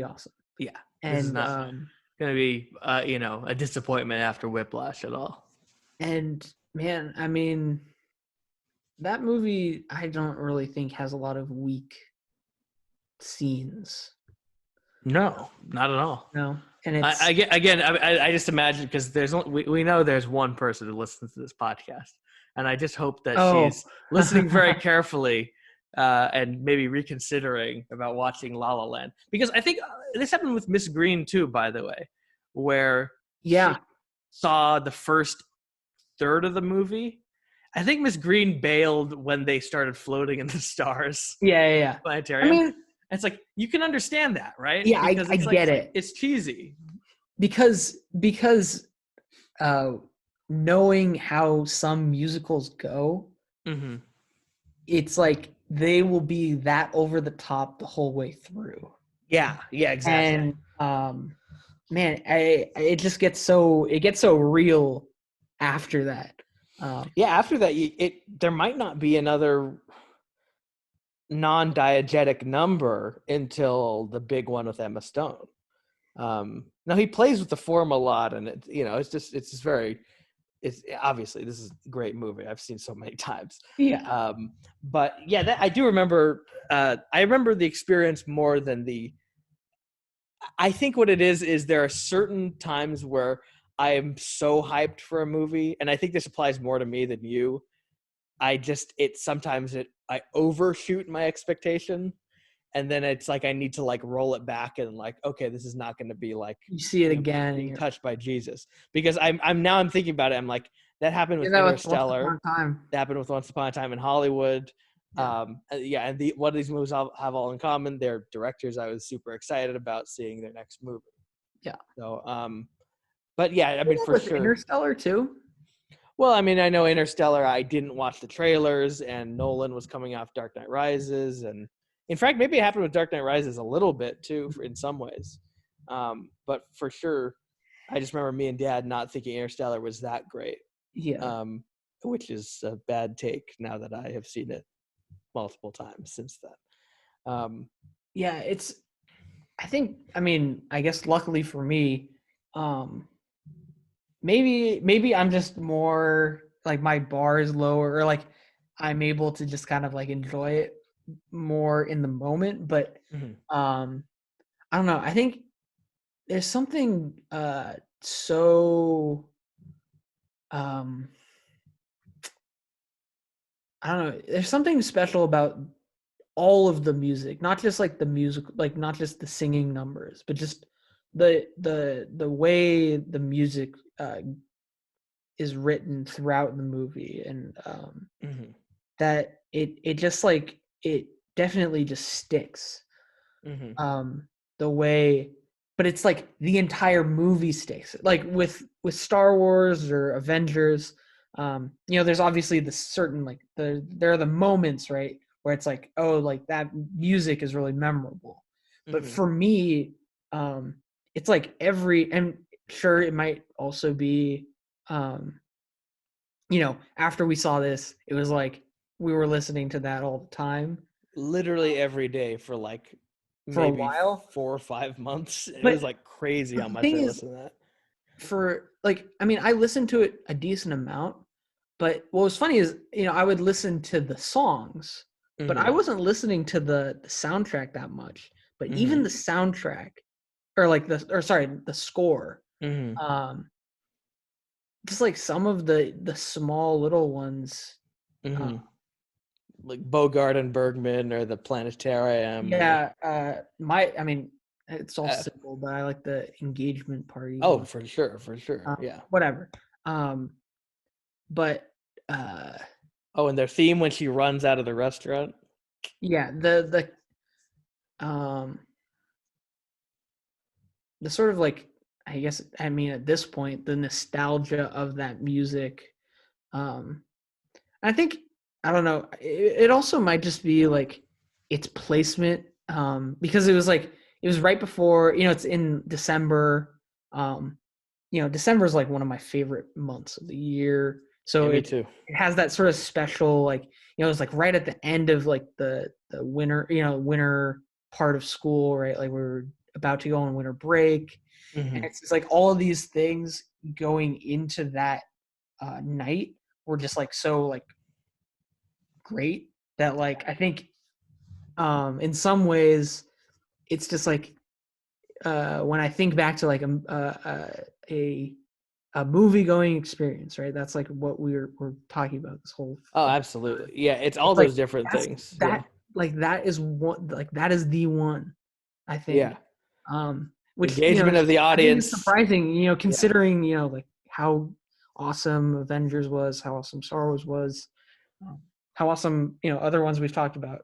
A: awesome.
B: Yeah,
A: and
B: this is not gonna be a disappointment after Whiplash at all.
A: And man, I mean, that movie I don't really think has a lot of weak scenes.
B: No, not at all.
A: No, and it's
B: I just imagine because we know there's one person who listens to this podcast, and I just hope that she's listening very carefully and maybe reconsidering about watching La La Land, because I think this happened with Miss Green too, by the way, where she saw the first third of the movie. I think Miss Green bailed when they started floating in the stars.
A: Yeah.
B: Planetarium. I mean, it's like you can understand that, right?
A: Yeah, I get it.
B: It's cheesy
A: because knowing how some musicals go, it's like they will be that over the top the whole way through.
B: Yeah, exactly.
A: And man, it just gets so real after that.
B: After that, there might not be another non-diegetic number until the big one with Emma Stone. Now he plays with the form a lot, and it's obviously this is a great movie. I've seen so many times.
A: Yeah.
B: But yeah, I do remember. I remember the experience more than I think what it is there are certain times where I am so hyped for a movie, and I think this applies more to me than you. Sometimes I overshoot my expectation, and then it's like I need to like roll it back and like, okay, this is not going to be like
A: you see it again
B: being touched by Jesus, because I'm thinking about it. I'm like, that happened with Interstellar. That happened with Once Upon a Time in Hollywood. And what these movies all have all in common. They're directors I was super excited about seeing their next movie.
A: Yeah.
B: So But yeah, I mean, for
A: With
B: sure.
A: Interstellar too.
B: Well, I mean, I know Interstellar. I didn't watch the trailers, and Nolan was coming off Dark Knight Rises, and in fact, maybe it happened with Dark Knight Rises a little bit too, in some ways. But for sure, I just remember me and Dad not thinking Interstellar was that great,
A: Yeah.
B: which is a bad take now that I have seen it multiple times since then.
A: Yeah, it's. I think. I mean, I guess luckily for me, maybe I'm just more like my bar is lower, or like I'm able to just kind of like enjoy it more in the moment. But I don't know. I think there's something so um I don't know. There's something special about all of the music, not just like the music, like not just the singing numbers, but just the way the music is written throughout the movie, and that it just like it definitely just sticks. The way, but it's like the entire movie sticks. Like with Star Wars or Avengers, there's obviously the certain like there are the moments, right, where it's like, oh, like that music is really memorable. But for me, it's like and sure, it might also be, after we saw this, it was like we were listening to that all the time,
B: literally every day for like
A: for a
B: maybe
A: while.
B: 4 or 5 months. It was
A: But
B: like crazy how
A: the
B: much
A: thing
B: I
A: is,
B: listened to that.
A: for like, I mean, I listened to it a decent amount, but what was funny is, I would listen to the songs, but I wasn't listening to the soundtrack that much. But even the soundtrack, or like the score, um, just like some of the small little ones,
B: Like Bogart and Bergman or the Planetarium.
A: yeah, I mean, it's all
B: Or,
A: simple, but I like the engagement party
B: oh,
A: one.
B: for sure, yeah.
A: Whatever. But
B: Oh, and their theme when she runs out of the restaurant.
A: yeah, um the sort of like, I guess, I mean, at this point, the nostalgia of that music. I think, I don't know, it also might just be like its placement, because it was right before, it's in December. December is like one of my favorite months of the year.
B: Yeah,
A: So
B: me
A: it
B: too.
A: has that sort of special, like, it was like right at the end of like the winter part of school, right? Like we were about to go on winter break. And it's just like all of these things going into that night were just like so like great, that like I think in some ways it's just like when I think back to like a movie going experience, right? That's like what we're talking about this whole
B: Oh,
A: time.
B: absolutely. Yeah, it's all
A: It's like
B: those different
A: that's
B: things. Yeah.
A: that like that is one, like that is the one, I think.
B: Yeah.
A: Which,
B: Engagement of the
A: I think is
B: audience.
A: surprising,
B: Yeah.
A: considering, like how awesome Avengers was, how awesome Star Wars was, how awesome, other ones we've talked about.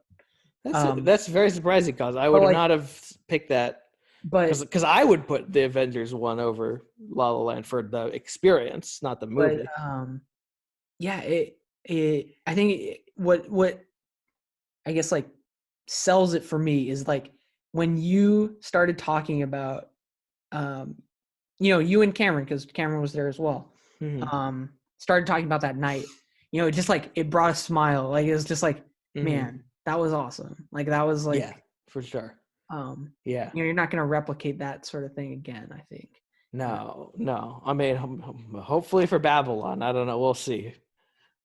B: That's very surprising because I
A: But
B: would
A: like,
B: not have picked that
A: but
B: because I would put the Avengers one over La La Land for the experience, not the
A: but
B: movie.
A: yeah, I think what I guess like sells it for me is like when you started talking about, you and Cameron, because Cameron was there as well, started talking about that night. It just like it brought a smile. Like it was just like, man, that was awesome. Like that was like,
B: Yeah, for sure.
A: um,
B: Yeah.
A: you're not gonna replicate that sort of thing again, I think.
B: No. I mean, hopefully for Babylon. I don't know. We'll see.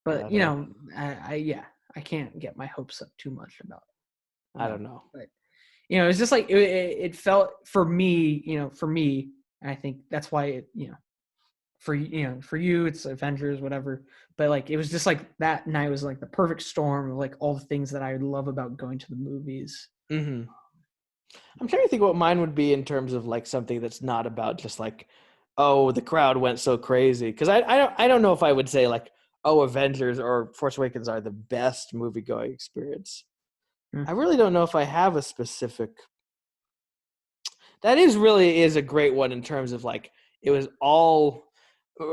A: But
B: But
A: I can't get my hopes up too much about
B: I don't know.
A: But it's just like it felt for me, and I think that's why for you it's Avengers, whatever. But like it was just like that night was like the perfect storm of like all the things that I love about going to the movies.
B: I'm trying to think what mine would be in terms of like something that's not about just like, oh, the crowd went so crazy. Because I don't know if I would say like, oh, Avengers or Force Awakens are the best movie going experience. I really don't know if I have a specific. That is a great one in terms of like it was all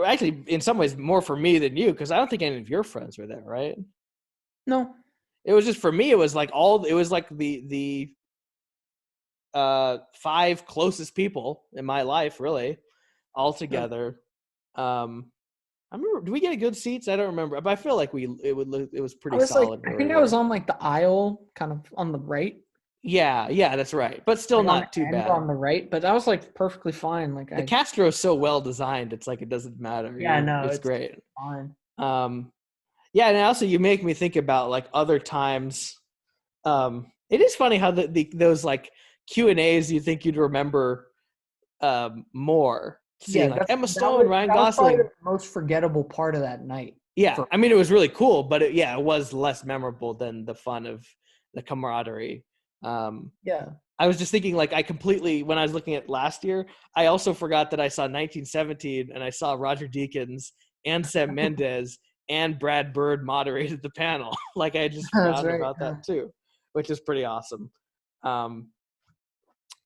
B: actually in some ways more for me than you, because I don't think any of your friends were there, right?
A: No.
B: It was just for me. It was like the 5 closest people in my life, really, all together. I remember. Did we get good seats? I don't remember, but I feel like it was pretty solid.
A: I think I was on like the aisle, kind of on the right.
B: Yeah, that's right. But still
A: Like on
B: not
A: the
B: too
A: end
B: bad.
A: on the right, but that was like perfectly fine. Like
B: The Castro is so well designed. It's like it doesn't matter.
A: yeah, no,
B: It's
A: it's
B: great.
A: fine.
B: Yeah, and also you make me think about like other times. It is funny how those like Q&As you think you'd remember more.
A: Yeah,
B: Seeing like Emma Stone, Ryan
A: that was probably
B: Gosling.
A: the most forgettable part of that night.
B: Yeah, I mean it was really cool, but it was less memorable than the fun of the camaraderie.
A: Yeah.
B: I was just thinking, like, I completely, when I was looking at last year, I also forgot that I saw 1917 and I saw Roger Deakins and Sam Mendes and Brad Bird moderated the panel. Like, I had just
A: That's
B: forgotten
A: right.
B: about that too, which is pretty awesome. I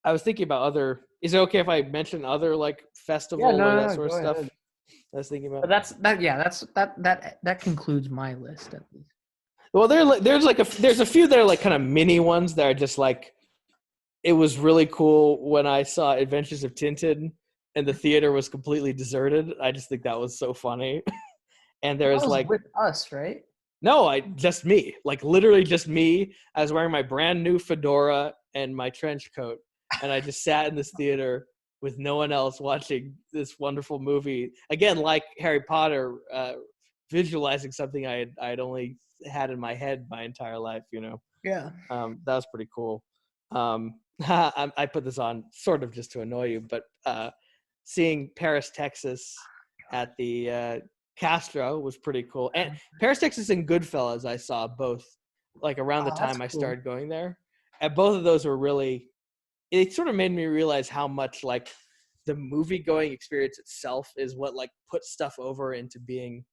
B: was thinking about is it okay if I mention other, like, festival or that
A: No,
B: sort of
A: go
B: stuff?
A: ahead.
B: I was thinking about.
A: But that concludes my list at least.
B: Well, there's a few that are, like, kind of mini ones that are just, like, it was really cool when I saw Adventures of Tintin and the theater was completely deserted. I just think that was so funny. And
A: That
B: there's
A: was
B: like,
A: with us, right?
B: no, just me, like literally just me. I was wearing my brand new fedora and my trench coat, and I just sat in this theater with no one else watching this wonderful movie. Again, like Harry Potter, visualizing something I'd only had in my head my entire life.
A: Yeah.
B: That was pretty cool. I put this on sort of just to annoy you, but seeing Paris, Texas at the Castro was pretty cool. And Paris, Texas and Goodfellas I saw both like around the time I started going there. And both of those were really, it sort of made me realize how much like the movie going experience itself is what like puts stuff over into being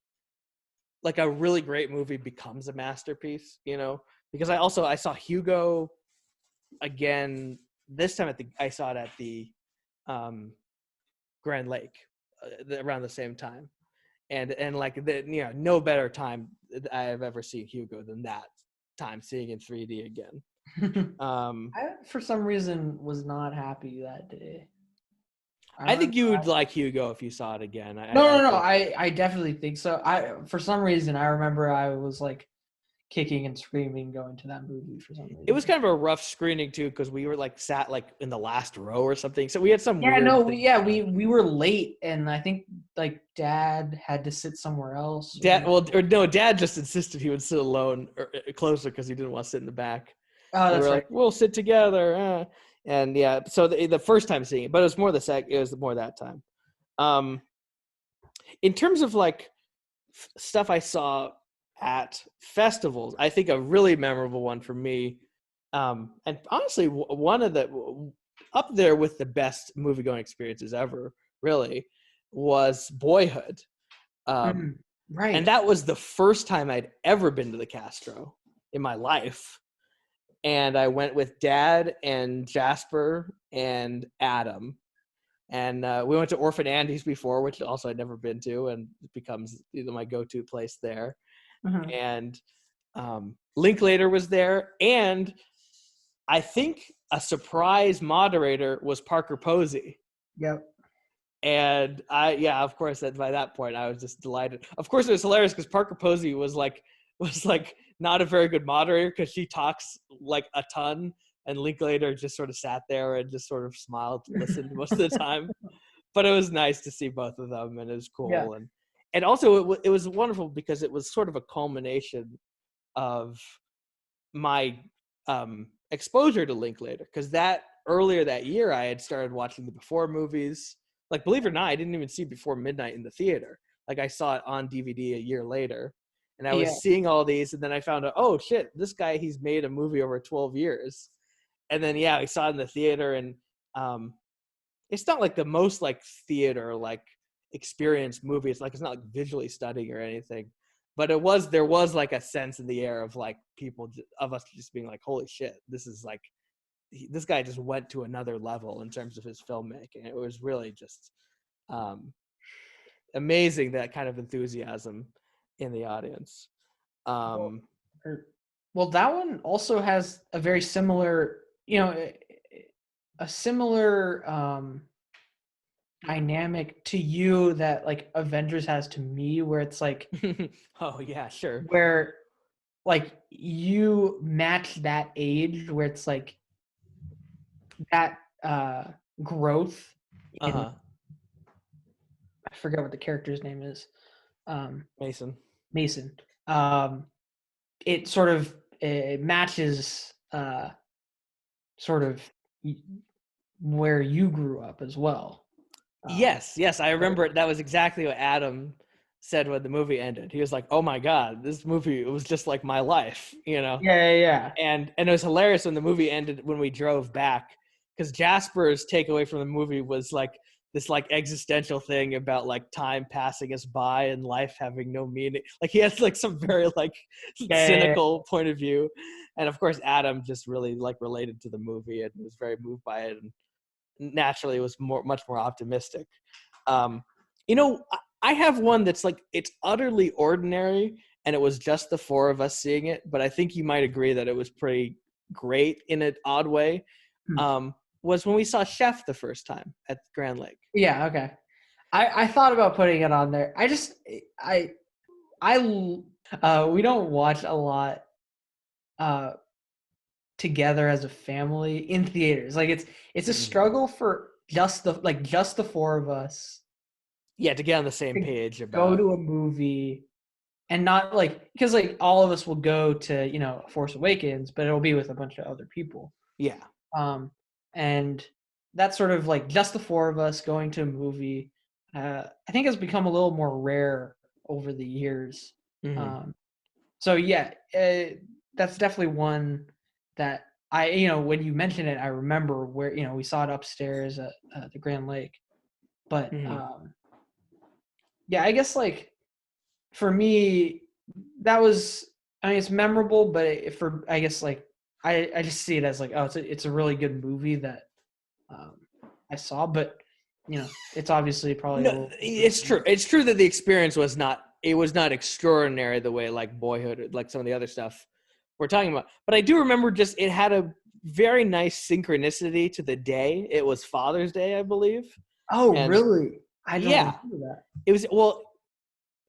B: like a really great movie becomes a masterpiece, because I saw Hugo again this time I saw it at the Grand Lake around the same time, and like no better time I have ever seen Hugo than that time seeing in 3D again.
A: I for some reason was not happy that day.
B: I think you would like Hugo if you saw it again.
A: I definitely think so. For some reason I remember I was like kicking and screaming going to that movie for some reason.
B: It was kind of a rough screening too because we were like sat like in the last row or something, so we had some
A: we were late and I think like Dad had to sit somewhere else.
B: Dad just insisted he would sit alone or closer because he didn't want to sit in the back.
A: Oh, that's right.
B: Like, we'll sit together, and yeah. So the first time seeing it, but it was more it was more that time. In terms of like stuff I saw at festivals, I think a really memorable one for me, and honestly one of the up there with the best movie going experiences ever, really, was Boyhood.
A: Right.
B: And that was the first time I'd ever been to the Castro in my life. And I went with Dad and Jasper and Adam. And we went to Orphan Andy's before, which also I'd never been to, and it becomes my go-to place there.
A: Mm-hmm.
B: And Linklater was there, and I think a surprise moderator was Parker Posey.
A: Yep.
B: And of course, by that point, I was just delighted. Of course, it was hilarious because Parker Posey was like not a very good moderator because she talks like a ton, and Linklater just sort of sat there and just sort of smiled and listened most of the time. But it was nice to see both of them, and it was cool.
A: Yeah.
B: And also it was wonderful because it was sort of a culmination of my exposure to Linklater, because that earlier that year I had started watching the Before movies. Like, believe it or not, I didn't even see Before Midnight in the theater. Like, I saw it on DVD a year later. And I was seeing all these, and then I found out, oh, shit, this guy, he's made a movie over 12 years. And then, I saw it in the theater, and it's not like the most, like, theater, like, experienced movie. It's not, like, visually stunning or anything. But there was, like, a sense in the air of, like, of us just being like, holy shit, this is, like, this guy just went to another level in terms of his filmmaking. It was really just Um, Amazing, that kind of enthusiasm in the audience.
A: Well, well, that one also has a very similar, a similar dynamic to you that like Avengers has to me, where it's like
B: Oh yeah, sure.
A: where like you match that age where it's like that growth in
B: Uh-huh.
A: I forget what the character's name is.
B: Mason.
A: Mason. It sort of it matches sort of where you grew up as well.
B: Yes, I remember it. That was exactly what Adam said when the movie ended. He was like, "Oh my god, this movie, it was just like my life," you know.
A: Yeah.
B: And it was hilarious when the movie ended, when we drove back, because Jasper's takeaway from the movie was like this like existential thing about like time passing us by and life having no meaning. Like he has like some very like cynical point of view, and of course Adam just really like related to the movie and was very moved by it, and naturally was much more optimistic. Um, I have one that's like, it's utterly ordinary, and it was just the four of us seeing it, but I think you might agree that it was pretty great in an odd way. Was when we saw Chef the first time at Grand Lake.
A: Yeah, okay. I thought about putting it on there. We don't watch a lot together as a family in theaters. Like it's a struggle for just the four of us.
B: Yeah, to get on the same page about
A: go to a movie and not like, because like all of us will go to Force Awakens, but it'll be with a bunch of other people.
B: Yeah.
A: And that's sort of like just the four of us going to a movie. I think has become a little more rare over the years. So yeah, that's definitely one that when you mention it, I remember where we saw it upstairs at the Grand Lake. But yeah, I guess like for me, that was, I mean, it's memorable, but I guess like I just see it as like, oh, it's a really good movie that I saw, but it's obviously probably a little.
B: It's true. It's true that the experience was not extraordinary the way like Boyhood, like some of the other stuff we're talking about. But I do remember just it had a very nice synchronicity to the day. It was Father's Day, I believe.
A: Oh, really? I don't remember that.
B: It was, well,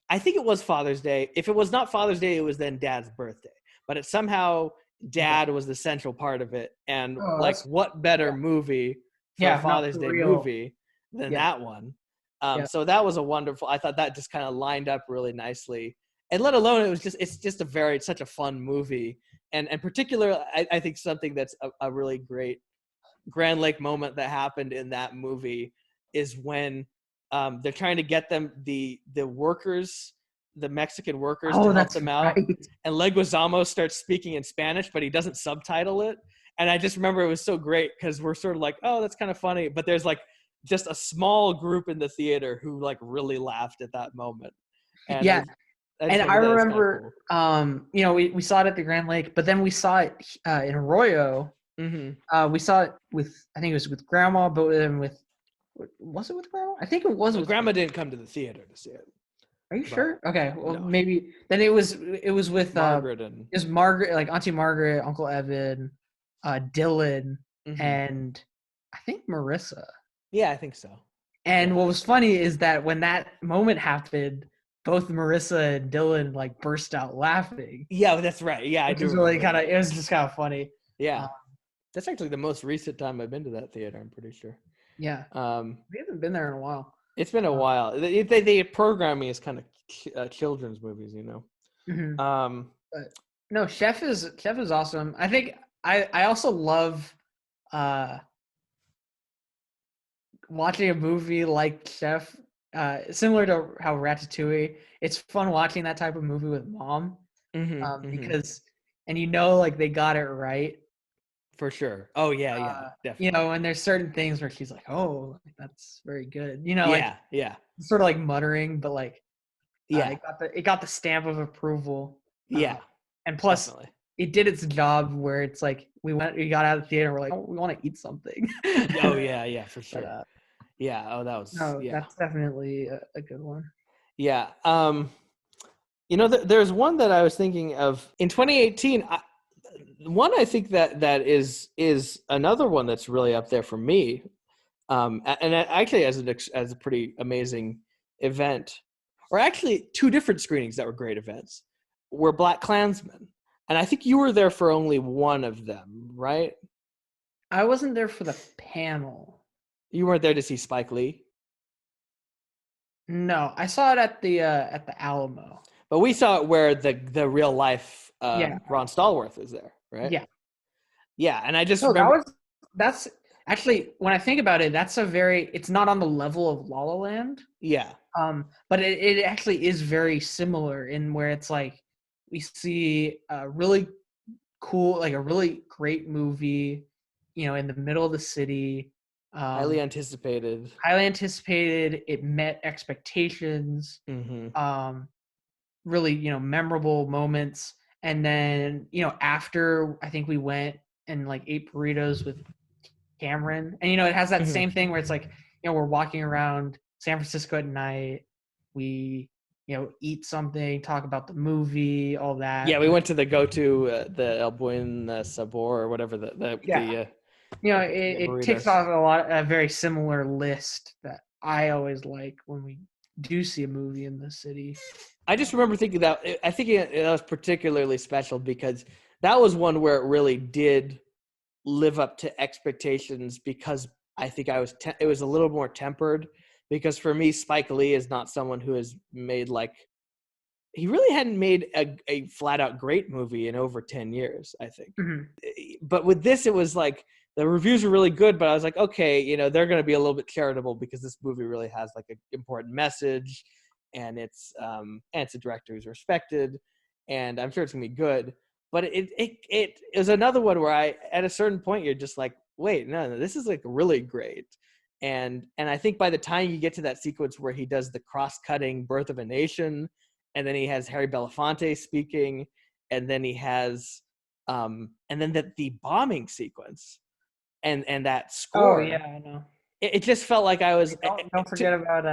B: I think it was Father's Day. If it was not Father's Day, it was then Dad's birthday. But it somehow Dad was the central part of it. And like, what better movie for a Father's Day movie than that one? So that was a wonderful, I thought that just kind of lined up really nicely. And let alone, it's just such a fun movie. And in particular, I think something that's a really great Grand Lake moment that happened in that movie is when they're trying to get the workers, the Mexican workers, to help them out. Right. And Leguizamo starts speaking in Spanish, but he doesn't subtitle it. And I just remember it was so great because we're sort of like, oh, that's kind of funny. But there's like just a small group in the theater who like really laughed at that moment. And
A: and I remember, cool. We saw it at the Grand Lake, but then we saw it in Arroyo. We saw it with, I think it was with Grandma, but then was it with Grandma? I think it was.
B: Well, Grandma didn't come to the theater to see it.
A: Are you sure? Okay, well no. Maybe then it was with
B: Margaret
A: it was Margaret, like Auntie Margaret, Uncle Evan, Dylan, and I think Marissa.
B: Yeah, I think so.
A: And what was funny is that when that moment happened, both Marissa and Dylan like burst out laughing.
B: Yeah, that's right. Yeah, I do.
A: It was just kind of funny.
B: Yeah, that's actually the most recent time I've been to that theater. I'm pretty sure.
A: Yeah. We haven't been there in a while.
B: It's been a while. They program me as kind of children's movies,
A: But no, Chef is awesome. I think I also love watching a movie like Chef, similar to how Ratatouille. It's fun watching that type of movie with mom, because like they got it right.
B: For sure. Oh yeah, definitely.
A: And there's certain things where she's like, "Oh, that's very good." Sort of like muttering, but like, it got the stamp of approval. And plus, definitely. It did its job where it's like we got out of the theater and we're like, oh, we want to eat something.
B: Oh yeah, for sure. Yeah. Oh, that was
A: No,
B: yeah.
A: that's definitely a good one.
B: Yeah. There's one that I was thinking of in 2018. One I think that is another one that's really up there for me. And actually, as a pretty amazing event, or actually two different screenings that were great events, were BlacKKlansman, and I think you were there for only one of them, right?
A: I wasn't there for the panel.
B: You weren't there to see Spike Lee,
A: No, I saw it at the Alamo.
B: but we saw it where the real life
A: Yeah,
B: Ron Stallworth was there, right?
A: yeah.
B: Yeah, and I just
A: No,
B: remember.
A: that's actually, when I think about it, it's not on the level of La La Land.
B: Yeah.
A: But it actually is very similar in where it's like we see a really cool, like a really great movie, in the middle of the city.
B: Highly anticipated.
A: Highly anticipated. It met expectations.
B: Mm-hmm.
A: Really, memorable moments. And then, after I think we went and like ate burritos with Cameron, and it has that
B: Mm-hmm.
A: same thing where it's like, we're walking around San Francisco at night. We, eat something, talk about the movie, all that.
B: Yeah, we went to the go-to the El Buen Sabor or whatever
A: Yeah. It ticks
B: burritos.
A: off a very similar list that I always like when we do see a movie in the city.
B: I just remember thinking that I think it was particularly special because that was one where it really did live up to expectations, because I think it was a little more tempered, because for me Spike Lee is not someone who has made he really hadn't made a flat out great movie in over 10 years, I think.
A: Mm-hmm.
B: But with this, it was like the reviews were really good, but I was like, okay, they're going to be a little bit charitable because this movie really has like an important message, and it's a director who's respected, and I'm sure it's going to be good. But it was another one where at a certain point, you're just like, wait, no, this is like really great. And I think by the time you get to that sequence where he does the cross-cutting Birth of a Nation, and then he has Harry Belafonte speaking, and then he has and then the bombing sequence and that score.
A: Oh yeah, I know.
B: It just felt like I was.
A: Don't forget about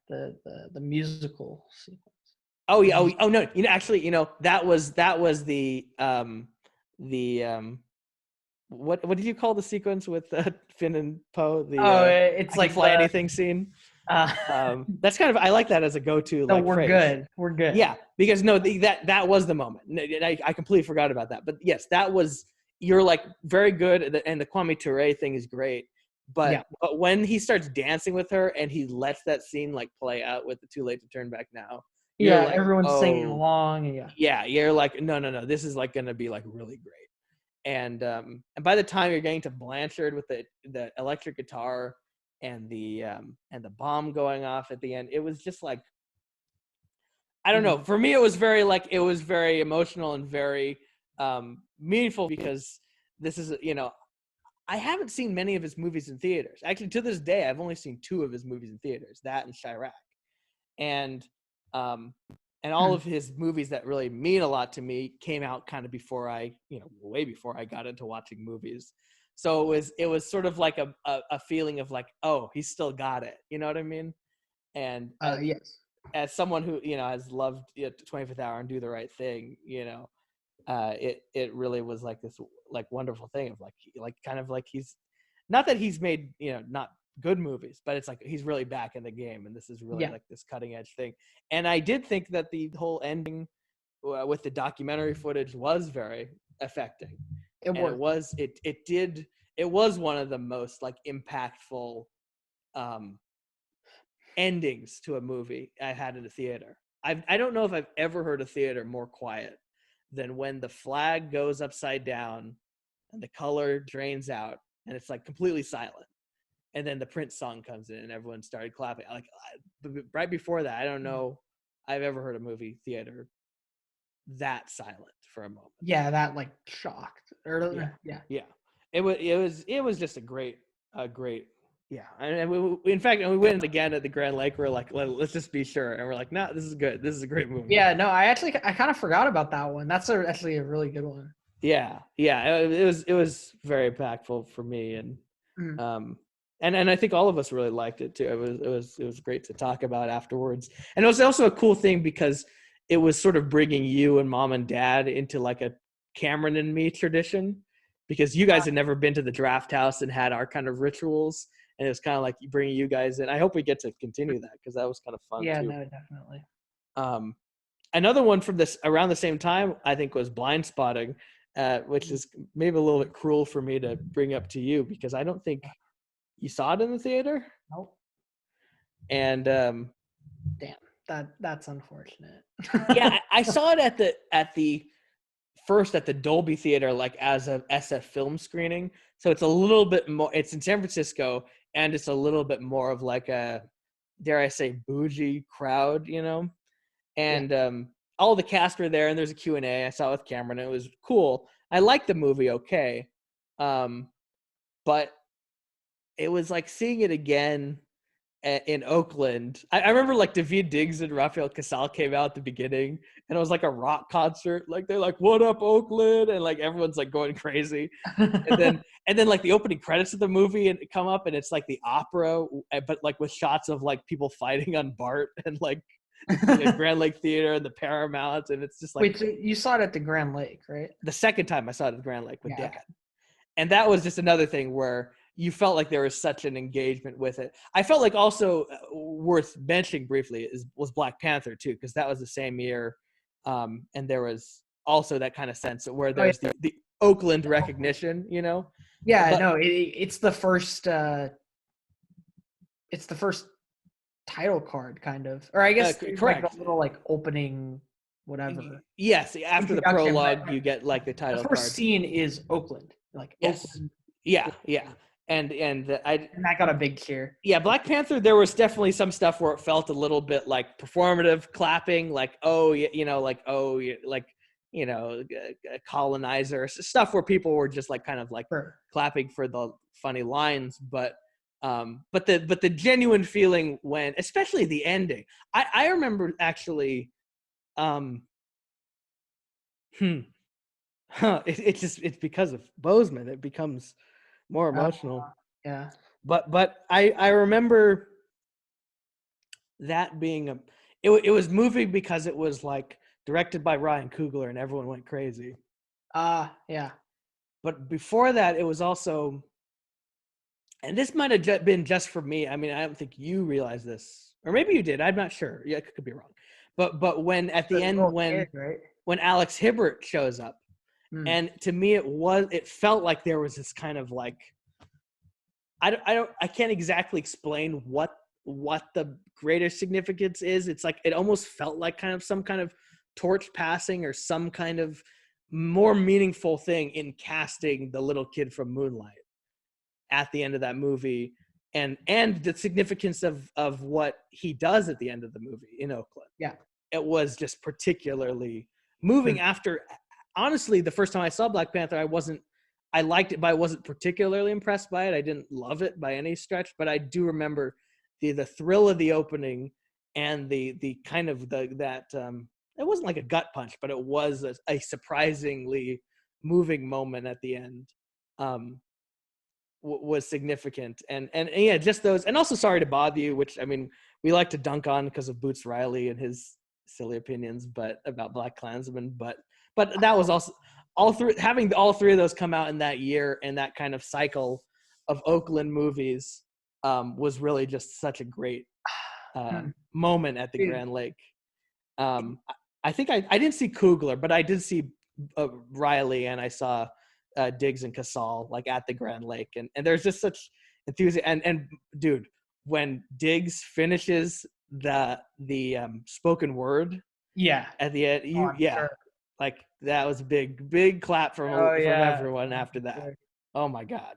A: the musical sequence.
B: Oh yeah. Oh no. Actually, that was the what did you call the sequence with Finn and Poe?
A: It's like
B: fly anything scene. That's kind of, I like that as a go-to.
A: No,
B: like
A: we're
B: phrase.
A: good. We're good.
B: Yeah, because that was the moment. I completely forgot about that. But yes, that was, you're like very good, and the Kwame Ture thing is great. But when he starts dancing with her and he lets that scene like play out with the Too Late to Turn Back Now.
A: Yeah,
B: like,
A: everyone's singing along.
B: Yeah, you're like, no, this is like gonna be like really great. And by the time you're getting to Blanchard with the electric guitar and the bomb going off at the end, it was just like, I don't know. For me, it was very emotional and very meaningful, because this is, I haven't seen many of his movies in theaters. Actually, to this day, I've only seen 2 of his movies in theaters, that and Chirac. And all of his movies that really mean a lot to me came out kind of before way before I got into watching movies. So it was sort of like a feeling of like, oh, he's still got it. You know what I mean? And
A: yes.
B: As someone who has loved 25th Hour and Do the Right Thing, it really was like this like wonderful thing of like kind of like he's not that he's made not good movies, but it's like he's really back in the game, and this is really like this cutting edge thing. And I did think that the whole ending with the documentary footage was very affecting. It was one of the most like impactful endings to a movie I had in a theater. I don't know if I've ever heard a theater more quiet than when the flag goes upside down and the color drains out and it's like completely silent. And then the Prince song comes in and everyone started clapping. Like right before that, I don't know I've ever heard a movie theater that silent for a moment.
A: Yeah, that like shocked.
B: Yeah. It was just a great. Yeah, and we went again at the Grand Lake. We're like, let's just be sure, and we're like, no, this is good. This is a great movie.
A: Yeah, no, I kind of forgot about that one. That's actually a really good one.
B: Yeah, it was very impactful for me, and And I think all of us really liked it too. It was great to talk about afterwards. And it was also a cool thing because it was sort of bringing you and mom and dad into like a Cameron and me tradition, because you guys had never been to the draft house and had our kind of rituals. And it was kind of like bringing you guys in. I hope we get to continue that because that was kind of fun
A: Yeah,
B: too.
A: no, definitely.
B: Another one from this around the same time, I think, was Blindspotting, which is maybe a little bit cruel for me to bring up to you because I don't think you saw it in the theater.
A: Nope.
B: And
A: Damn, that's unfortunate.
B: yeah, I saw it at the first at the Dolby Theater, like as a SF film screening. So it's a little bit more. It's in San Francisco, and it's a little bit more of like a, dare I say, bougie crowd, you know. And all the cast were there, and there's a Q&A. I saw it with Cameron. It was cool. I liked the movie, okay, but it was like seeing it again in Oakland. I remember like Daveed Diggs and Rafael Casal came out at the beginning, and it was like a rock concert. Like they're like, "What up, Oakland?" and like everyone's like going crazy. and then like the opening credits of the movie and come up, and it's like the opera, but like with shots of like people fighting on Bart and like the Grand Lake Theater and the Paramount, and it's just like.
A: Wait, so you saw it at the Grand Lake, right?
B: The second time I saw it at the Grand Lake with Dad.
A: Okay.
B: And that was just another thing where you felt like there was such an engagement with it. I felt like also worth mentioning briefly was Black Panther too, because that was the same year. And there was also that kind of sense where there's the Oakland recognition, you know?
A: Yeah,
B: but,
A: no, it's the first title card kind of, or I guess
B: correct.
A: Like a little like opening whatever.
B: Yes, after the prologue, you get like the title
A: card. The first
B: card.
A: Scene is Oakland, like
B: yes,
A: Oakland.
B: Yeah. And
A: that got a big cheer.
B: Yeah, Black Panther, there was definitely some stuff where it felt a little bit like performative clapping, like colonizer stuff where people were just like kind of like clapping for the funny lines, but the genuine feeling when, especially the ending, I remember actually, it's because of Boseman, it becomes more emotional.
A: Yeah.
B: But I remember that being it was moving because it was like directed by Ryan Coogler and everyone went crazy.
A: Yeah.
B: But before that, it was also, and this might have been just for me. I mean, I don't think you realized this, or maybe you did. I'm not sure. Yeah, I could be wrong. But when at the end, when Alex Hibbert shows up, and to me it felt like there was this kind of like, I can't exactly explain what the greater significance is. It's like it almost felt like kind of some kind of torch passing or some kind of more meaningful thing in casting the little kid from Moonlight at the end of that movie, and the significance of what he does at the end of the movie in Oakland.
A: Yeah,
B: it was just particularly moving. After, honestly, the first time I saw Black Panther, I liked it, but I wasn't particularly impressed by it. I didn't love it by any stretch, but I do remember the thrill of the opening and the kind of that it wasn't like a gut punch, but it was a surprisingly moving moment at the end. Was significant, and yeah, just those, and also Sorry to Bother You, which I mean we like to dunk on because of Boots Riley and his silly opinions, but about BlacKKlansman, but that was also. Having all three of those come out in that year and that kind of cycle of Oakland movies was really just such a great moment at the Grand Lake. I think I didn't see Coogler, but I did see Riley, and I saw Diggs and Casal like at the Grand Lake, and there's just such enthusiasm. And dude, when Diggs finishes the spoken word, at the end, sure. Like that was a big clap from everyone after that. Sure. Oh my God.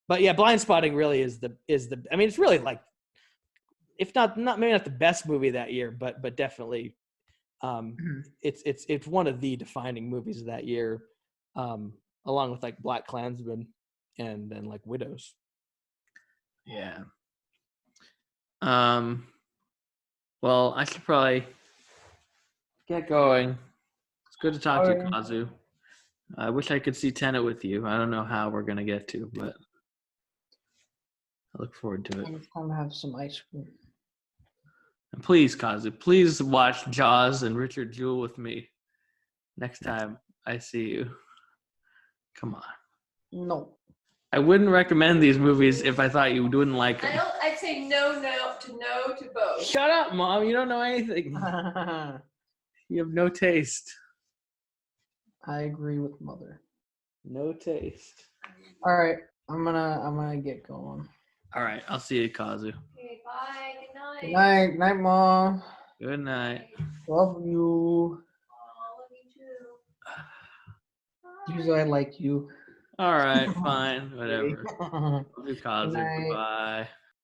B: But yeah, Blindspotting really is the I mean, it's really like, if not maybe not the best movie that year, but definitely it's one of the defining movies of that year, along with like BlacKKlansman and then like Widows.
C: Yeah. Well, I should probably get going. Good to talk to you, Kazu. I wish I could see Tenet with you. I don't know how we're going to get to, but I look forward to it.
A: It's time to have some ice cream.
C: And please, Kazu, please watch Jaws and Richard Jewell with me next time I see you. Come on.
A: No.
C: I wouldn't recommend these movies if I thought you wouldn't like them.
D: I'd say no to both.
C: Shut up, Mom. You don't know anything. You have no taste.
A: I agree with Mother.
C: No taste.
A: All right, I'm gonna get going.
C: All right, I'll see you, Kazu.
D: Okay, bye. Good night.
A: Good night, good night, Mom.
C: Good night.
A: Love you.
D: Oh, love you too.
A: Usually I like you.
C: All right, fine, whatever.
A: Good
C: Love you, Kazu.
A: night.
C: Goodbye.